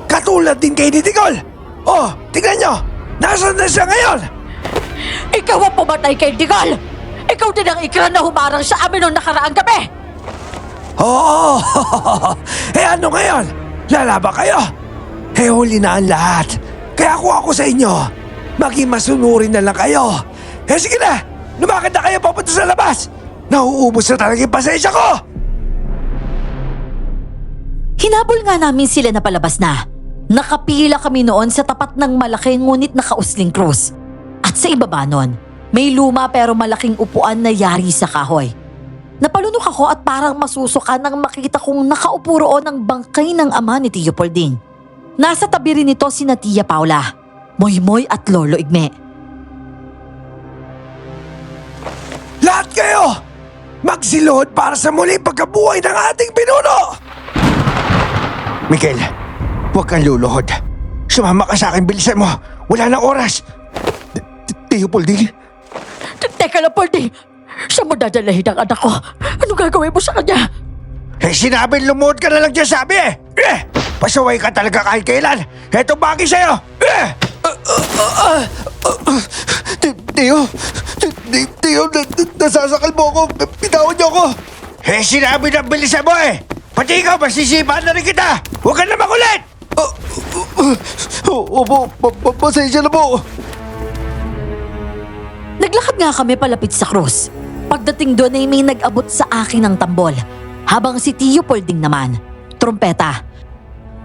Katulad din kay Nitigol! Oh, tignan nyo! Nasaan na siya ngayon? Ikaw ang pumatay kay Digol! Ikaw din ang ikra na humarang sa amin noong nakaraang gabi! Oo! Ano ngayon? Lalaba kayo? Huli na ang lahat. Kaya ako sa inyo. Maging masunurin na lang kayo. Sige na! Lumakad na kayo papunta sa labas! Nauubos na talaga yung pasensya ko! Hinabol nga namin sila na palabas na. Nakapila kami noon sa tapat ng malaki ngunit nakausling krus. At sa ibaba nun, may luma pero malaking upuan na yari sa kahoy. Napalunok ako at parang masusuka nang makita kong nakaupo roon ang bangkay ng ama ni Tio Polding. Nasa tabi rin nito sina Tia Paula, Moymoy at Lolo Igme. Lahat kayo! magsilod para sa muling pagkabuhay ng ating pinuno! Miguel, huwag kang luluhod. Sumama ka sa akin, bilisan mo. Wala nang oras. Tio Polding, Teka lang, Poldi. Saan mo dadalahin ang anak ko? Anong gagawin mo sa kanya? Sinabi lumuhod ka na lang dyan sabi eh. Pasaway ka talaga kahit kailan. Eto bagay sa'yo. Tio, nasasakal mo ako. Bitawan niyo ako. Sinabi na bilisan mo eh. Pati ikaw, masisipahan na rin kita. Huwag ka na makulit. Opo, pasensya na po. Naglakad nga kami palapit sa krus. Pagdating doon ay may nag-abot sa akin ng tambol. Habang si Tio Polding naman, trompeta.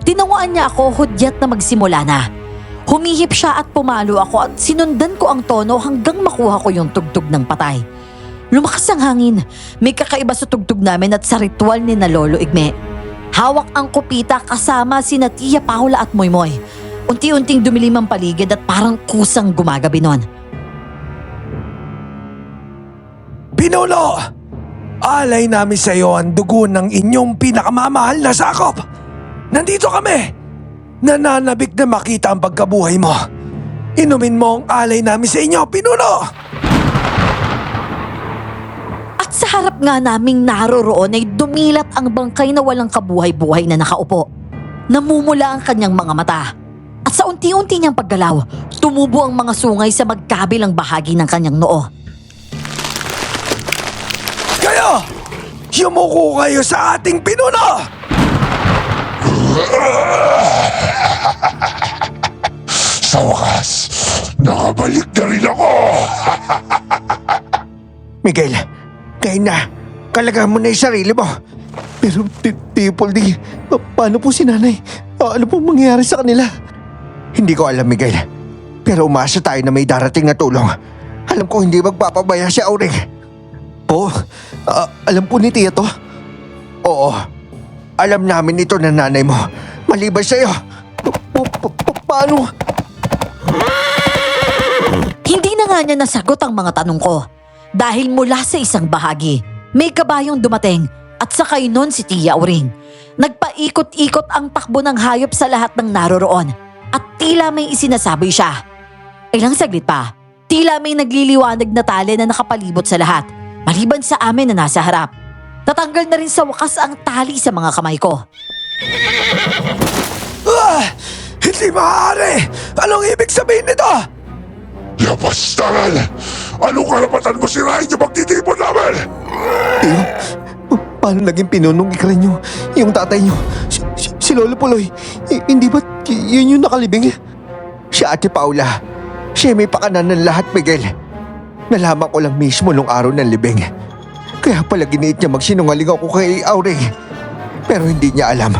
Tinawaan niya ako hudyat na magsimula na. Humihip siya at pumalo ako at sinundan ko ang tono hanggang makuha ko yung tugtog ng patay. Lumakas ang hangin. May kakaiba sa tugtog namin at sa ritual ni na Lolo Igme. Hawak ang kupita kasama sina Tia Paula at Moymoy. Unti-unting dumilim ang paligid at parang kusang gumagabi nun. Pinuno! Alay namin sa iyo ang dugo ng inyong pinakamamahal na sakop. Nandito kami. Nananabik na makita ang pagkabuhay mo. Inumin mo ang alay namin sa inyo, Pinuno! At sa harap nga naming naroroon ay dumilat ang bangkay na walang kabuhay-buhay na nakaupo. Namumula ang kanyang mga mata. At sa unti-unti niyang paggalaw, tumubo ang mga sungay sa magkabilang bahagi ng kanyang noo. Kayo! Yumuko kayo sa ating Pinuno! Sa wakas, nakabalik na rin ako! Miguel, kain na. Kalagahan mo na yung sarili mo. Pero Tio Polding, paano po si nanay? Ano pong mangyayari sa kanila? Hindi ko alam, Miguel. Pero umasa tayo na may darating na tulong. Alam ko hindi magpapabaya si Auring. Po, alam po ni Tia to. Oo. Alam namin ito na nanay mo. Maliban sa'yo. Paano? Hindi na nga niya nasagot ang mga tanong ko. Dahil mula sa isang bahagi, may kabayong dumating at sakay nun si Tia Auring. Nagpaikot-ikot ang takbo ng hayop sa lahat ng naroroon at tila may isinasabi siya. Ilang saglit pa, tila may nagliliwanag na tali na nakapalibot sa lahat, maliban sa amin na nasa harap. Tatanggal na rin sa wakas ang tali sa mga kamay ko. Hindi maaari! Anong ibig sabihin nito? Yapastaran! Anong karapatan mo sirahin yung pagtitipon namin? Tio, paano naging pinunong ikran nyo? Yung tatay nyo, si Lolo Puloy, hindi ba yun yung nakalibing? Si Ate Paula. Siya may pakanan ng lahat, Miguel. Nalaman ko lang mismo nung araw ng libing. Kaya pala giniit niya magsinungaling ako kay Auring. Pero hindi niya alam.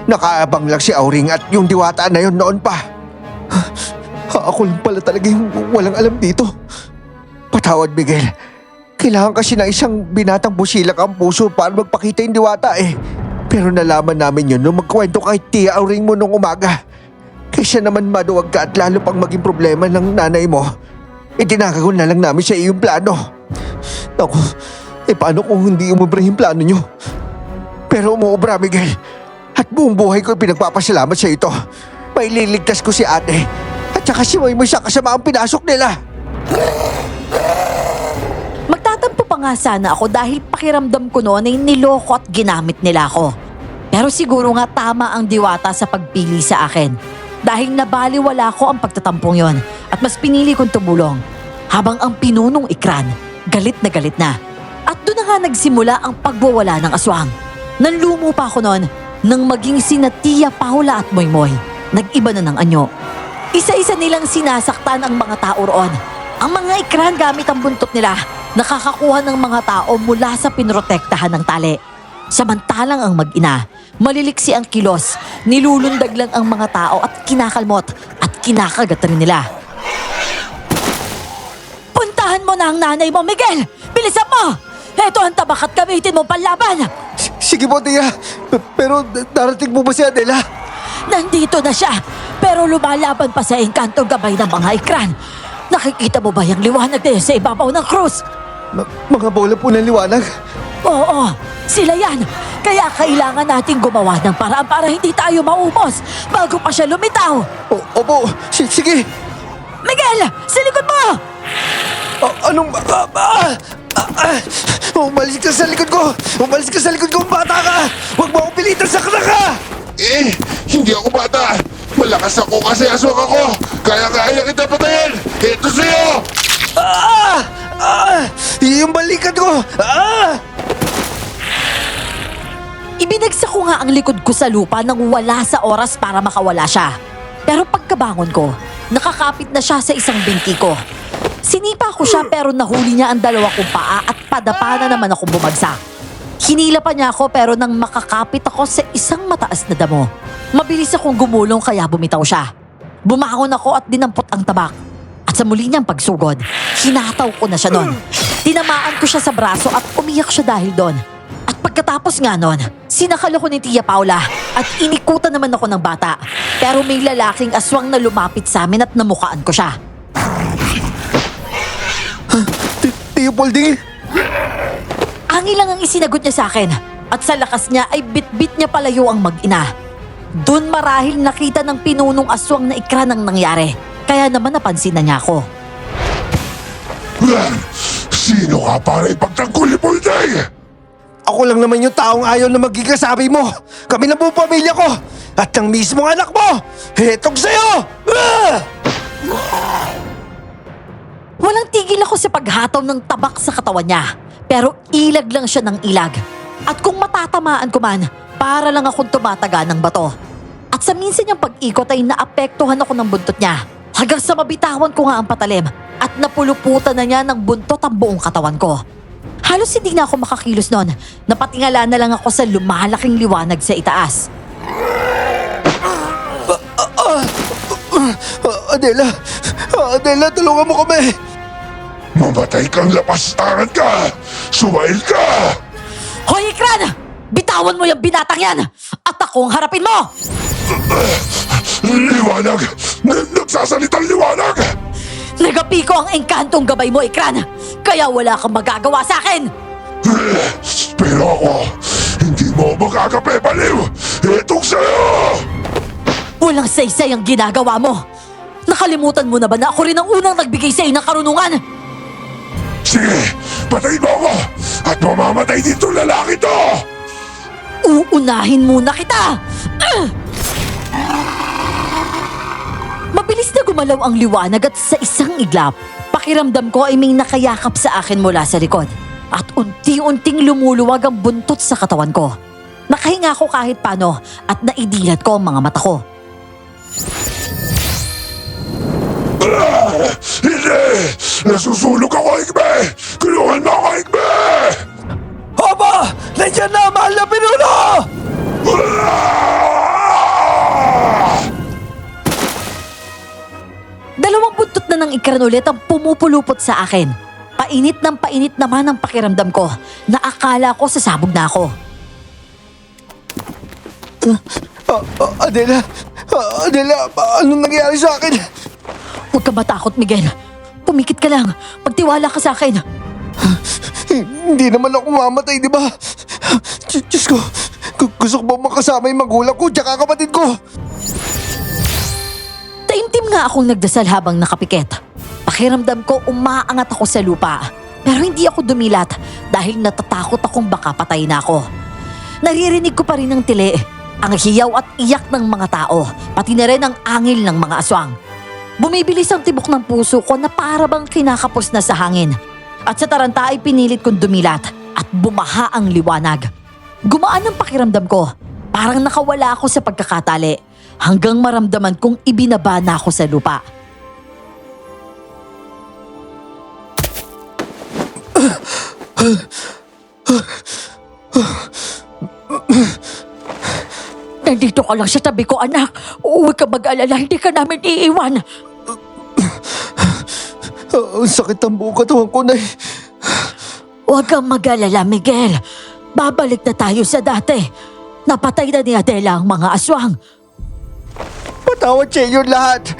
Nakaabang lang si Auring at yung diwata na yun noon pa. Ako lang pala talaga yung walang alam dito. Patawad, Miguel. Kailangan kasi ng isang binatang busilak ang puso para magpakita yung diwata eh. Pero nalaman namin yun nung magkwento kay Tia Auring mo nung umaga. Kaysa naman maduwag ka at lalo pang maging problema ng nanay mo, itinakagon na lang namin sa iyong plano. Ako, paano kung hindi umubra yung plano nyo? Pero umuobra, Miguel. At buong buhay ko pinagpapasalamat sa ito. Maililigtas ko si ate. At saka si Moymoy sa kasamaang pinasok nila. Magtatampo pa nga sana ako dahil pakiramdam ko noon ay niloko at ginamit nila ako. Pero siguro nga tama ang diwata sa pagpili sa akin. Dahil nabaliwala ko ang pagtatampong yon at mas pinili kong tumulong. Habang ang pinunong ikran, galit na. At doon na nga nagsimula ang pagwawala ng aswang. Nanlumo pa ako noon nang maging sina Tia Paula at Moymoy. Nag-iba na ng anyo. Isa-isa nilang sinasaktan ang mga tao roon. Ang mga ikran gamit ang buntot nila, nakakakuha ng mga tao mula sa pinrotektahan ng tali. Samantalang ang mag-ina, maliliksi ang kilos, nilulundag lang ang mga tao at kinakalmot at kinakagat rin nila. Puntahan mo na ang nanay mo, Miguel! Bilisan mo! Ito ang tabak at gamitin mo panlaban! Sige po, Tia. Pero darating po ba si Adela? Nandito na siya, pero lumalaban pa sa engkantong gabay ng mga ikran. Nakikita mo ba yung liwanag na yun sa ibabaw ng krus? Mga bola po ng liwanag. Oo, sila yan. Kaya kailangan nating gumawa ng paraan para hindi tayo maumos bago pa siya lumitaw. Opo, sige. Miguel, sa likod mo! Anong... Umalis ka sa likod ko! Umalis ka sa likod ko, bata ka! Huwag mo akong pilitan sa ka! Hindi ako bata. Malakas ako kasi aswang ako. Kaya kita patayin. Ito sa'yo. Yung balikat ko! Ibinagsak ko nga ang likod ko sa lupa nang wala sa oras para makawala siya. Pero pagkabangon ko, nakakapit na siya sa isang binti ko. Sinipa ko siya pero nahuli niya ang dalawa kong paa at padapa na naman ako bumagsak. Hinila pa niya ako pero nang makakapit ako sa isang mataas na damo, mabilis akong gumulong kaya bumitaw siya. Bumangon ako at dinampot ang tabak. At sa muli niyang pagsugod, hinataw ko na siya noon. Tinamaan ko siya sa braso at umiyak siya dahil doon. At pagkatapos nga noon, sinakal ako ni Tia Paula at inikutan naman ako ng bata. Pero may lalaking aswang na lumapit sa amin at namukaan ko siya. Tiyo Polding! Angil lang ang isinagot niya sa akin at sa lakas niya ay bit-bit niya palayo ang mag-ina. Doon marahil nakita ng pinunong aswang na ikra ng nangyari. Kaya naman napansin na niya ako. Sino ka para ipagtanggol ni Polday? Ako lang naman yung taong ayaw na maging kasabi mo. Kami na po pamilya ko. At ang mismong anak mo. Hetong sa'yo! Walang tigil ako sa paghataw ng tabak sa katawan niya. Pero ilag lang siya ng ilag. At kung matatamaan ko man, para lang akong tumataga ng bato. At sa minsan niyang pag-ikot ay naapektuhan ako ng buntot niya. Hanggang sa mabitawan ko nga ang patalim at napuluputan na niya ng buntot ang buong katawan ko. Halos hindi na ako makakilos noon. Napatingala na lang ako sa lumalaking liwanag sa itaas. Adela, tulungan mo kami! Mamatay kang lapastangan ka! Sumail ka! Hoy, Ikran! Bitawan mo yung binatang yan! At akong harapin mo! Liwanag! Nagsasalitang liwanag! Nagapi ko ang engkantong gabay mo, Ikran! Kaya wala kang magagawa sa akin! Pero ako, hindi mo makakape, baliw! Itong sa'yo! Walang saysay ang ginagawa mo! Nakalimutan mo na ba na ako rin ang unang nagbigay sa'yo ng karunungan? Sige, patayin mo ako! At mamamatay dito lalaki to! Uunahin muna kita! Mabilis na gumalaw ang liwanag at sa isang iglap, pakiramdam ko ay may nakayakap sa akin mula sa likod. At unti-unting lumuluwag ang buntot sa katawan ko. Nakahinga ako kahit paano at naidilat ko ang mga mata ko. Hindi! Nasusulog ako, Igbe! Kulungan mo ako, Igbe! Opo! Nandiyan na, mahal na pinuno! Dalawang buntot na ng Ikran ulit ang pumupulupot sa akin. Painit ng painit naman ang pakiramdam ko na akala ko sasabog na ako. Adela, anong nangyari sa akin? Huwag ka matakot, Miguel. Pumikit ka lang. Pagtiwala ka sa akin. Hindi naman ako mamatay, di ba? Diyos ko, gusto ko ba makasama yung magulang ko tsaka kapatid ko? Taimtim nga akong nagdasal habang nakapikit. Pakiramdam ko umaangat ako sa lupa. Pero hindi ako dumilat dahil natatakot akong baka patay na ako. Naririnig ko pa rin ang tili, ang hiyaw at iyak ng mga tao, pati na rin ang angil ng mga aswang. Bumibilis ang tibok ng puso ko na para bang kinakapos na sa hangin. At sa taranta ay pinilit kong dumilat at bumaha ang liwanag. Gumaan ang pakiramdam ko. Parang nakawala ako sa pagkakatali hanggang maramdaman kong ibinaba na ako sa lupa. Nandito ka lang sa tabi ko, anak. Huwag ka mag-alala, hindi ka namin iiwan. Ang sakit ang buong katawan ko, Nay. Huwag kang mag-alala, Miguel. Babalik na tayo sa dati. Napatay na ni Adela ang mga aswang. Patawad sa inyo lahat.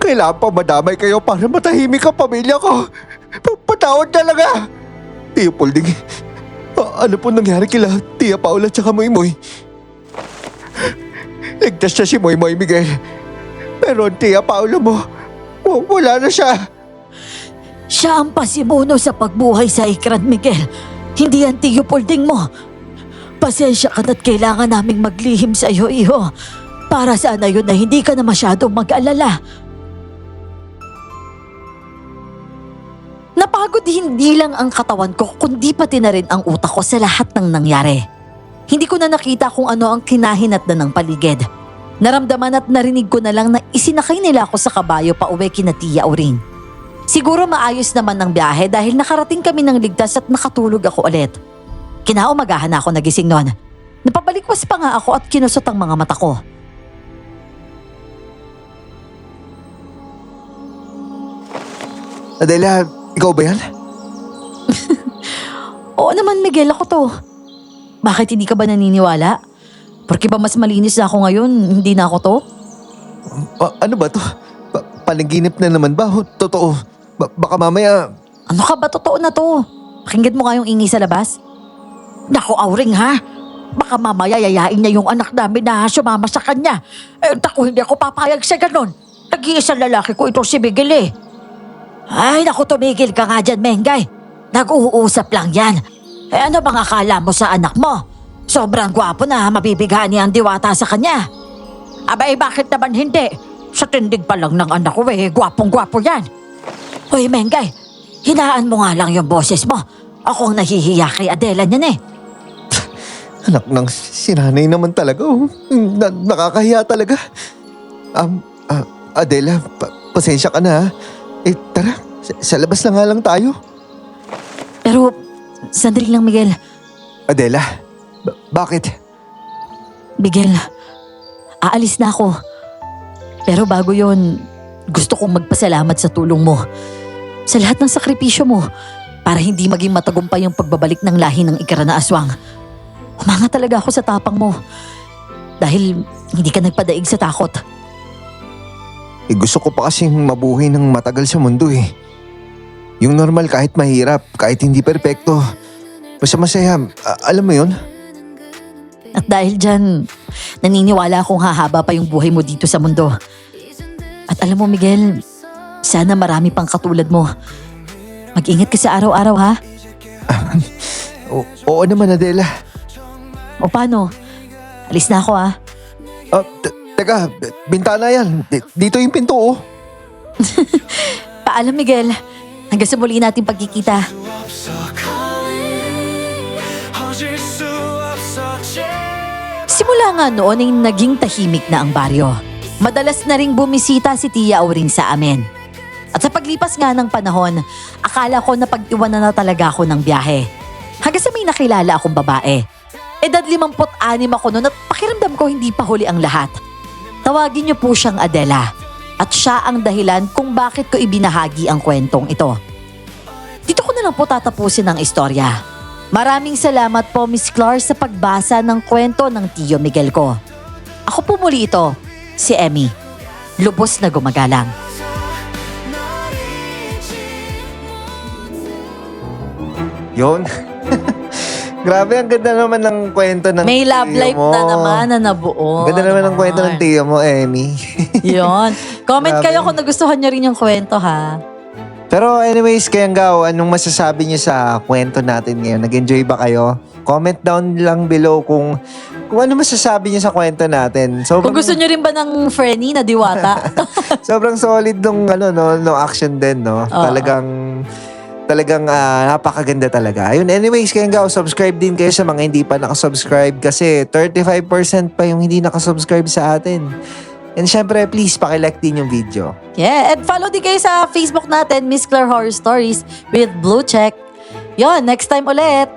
Kailangan pa madamay kayo para matahimik ang pamilya ko. Patawad talaga. Tio Polding, ano po nangyari kila Tia Paula at saka Moymoy? Ligtas siya si Moymoy, Miguel. Pero ang Tia Paula mo, wala na siya. Siya ang pasimuno sa pagbuhay sa Ikran, Miguel. Hindi ang Tiyo Polding mo. Pasensya ka na't kailangan naming maglihim sa iyo, iho. Para sana yun na hindi ka na masyadong mag-alala. Napagod hindi lang ang katawan ko kundi pati na rin ang utak ko sa lahat ng nangyari. Hindi ko na nakita kung ano ang kinahinatnan ng paligid. Naramdaman at narinig ko na lang na isinakay nila ako sa kabayo pa uwi kina Tia Auring. Siguro maayos naman ng biyahe dahil nakarating kami ng ligtas at nakatulog ako ulit. Kinaumagahan na ako nagising noon. Napabalikwas pa nga ako at kinusot ang mga mata ko. Adela, ikaw ba yan? Oo naman Miguel, ako to. Bakit hindi ka ba naniniwala? Porque ba mas malinis na ako ngayon, hindi na ako to? Ano ba to? Panaginip na naman ba? Totoo. Baka mamaya... Ano ka ba? Totoo na to. Pakinggan mo nga yung ingay sa labas. Naku, Auring ha? Baka mamaya yayain niya yung anak namin na sumama sa kanya. Naku, hindi ako papayag sa ganun. Nag-iisang lalaki ko ito si Miguel eh. Ay, naku, tumigil ka nga dyan, Mengay. Nag-uusap lang yan. Ano bang akala mo sa anak mo? Sobrang gwapo na mabibighan niya ang diwata sa kanya. Abay, bakit naman hindi? Sa tindig pa lang ng anak ko gwapong-gwapo yan. Uy, Mengay, hinaan mo nga lang yung boses mo. Ako ang nahihiya kay Adela niyan eh. Anak ng sinanay naman talaga. Oh. Nakakahiya talaga. Adela, pasensya ka na ha. Tara, sa labas na nga lang tayo. Pero, sandali lang Miguel. Adela, bakit? Miguel, aalis na ako. Pero bago yon, gusto kong magpasalamat sa tulong mo. Sa lahat ng sakripisyo mo, para hindi maging matagumpay yung pagbabalik ng lahi ng Ikran na aswang. Humanga talaga ako sa tapang mo. Dahil hindi ka nagpadaig sa takot. Gusto ko pa kasing mabuhay ng matagal sa mundo eh. Yung normal kahit mahirap, kahit hindi perpekto. Basta masaya, alam mo yun? At dahil dyan, naniniwala akong hahaba pa yung buhay mo dito sa mundo. At alam mo Miguel, sana marami pang katulad mo. Mag-ingat ka sa araw-araw ha? Oo naman Adela. O paano? Alis na ako ha? Teka, bintana yan. Dito yung pinto oh. Paalam Miguel. Hanggang sa muli natin pagkikita. Simula nga noon ay naging tahimik na ang baryo. Madalas na ring bumisita si Tia Auring sa amin. At sa paglipas nga ng panahon, akala ko na pag-iwanan na talaga ako ng biyahe. Hanggang sa may nakilala akong babae. Edad 56 ako noon at pakiramdam ko hindi pa huli ang lahat. Tawagin niyo po siyang Adela. At siya ang dahilan kung bakit ko ibinahagi ang kwentong ito. Dito ko na lang po tatapusin ang istorya. Maraming salamat po Miss Clar sa pagbasa ng kwento ng Tio Miguel ko. Ako po muli ito, si Emmy. Lubos na gumagalang. Yun. Grabe, ang ganda naman ng kwento ng May love tiyo life mo. na naman na nabuo. Ang ganda naman ng kwento ng tiyo mo, Emmy. Yun. Comment Grabe. kayo kung nagustuhan niyo rin yung kwento ha. Pero anyways, Kayanggaw, anong masasabi niyo sa kwento natin ngayon? Nag-enjoy ba kayo? Comment down lang below kung ano masasabi niyo sa kwento natin. Kung gusto niyo rin ba ng Frenny na diwata? Sobrang solid nung no action din, no. Talagang napakaganda talaga. Ayun, anyways, Kayanggaw, subscribe din kayo sa mga hindi pa nakasubscribe kasi 35% pa yung hindi nakasubscribe sa atin. And syempre, please, pakilike din yung video. Yeah, and follow din kayo sa Facebook natin, Miss Claire Horror Stories with blue check. Yon, next time ulit.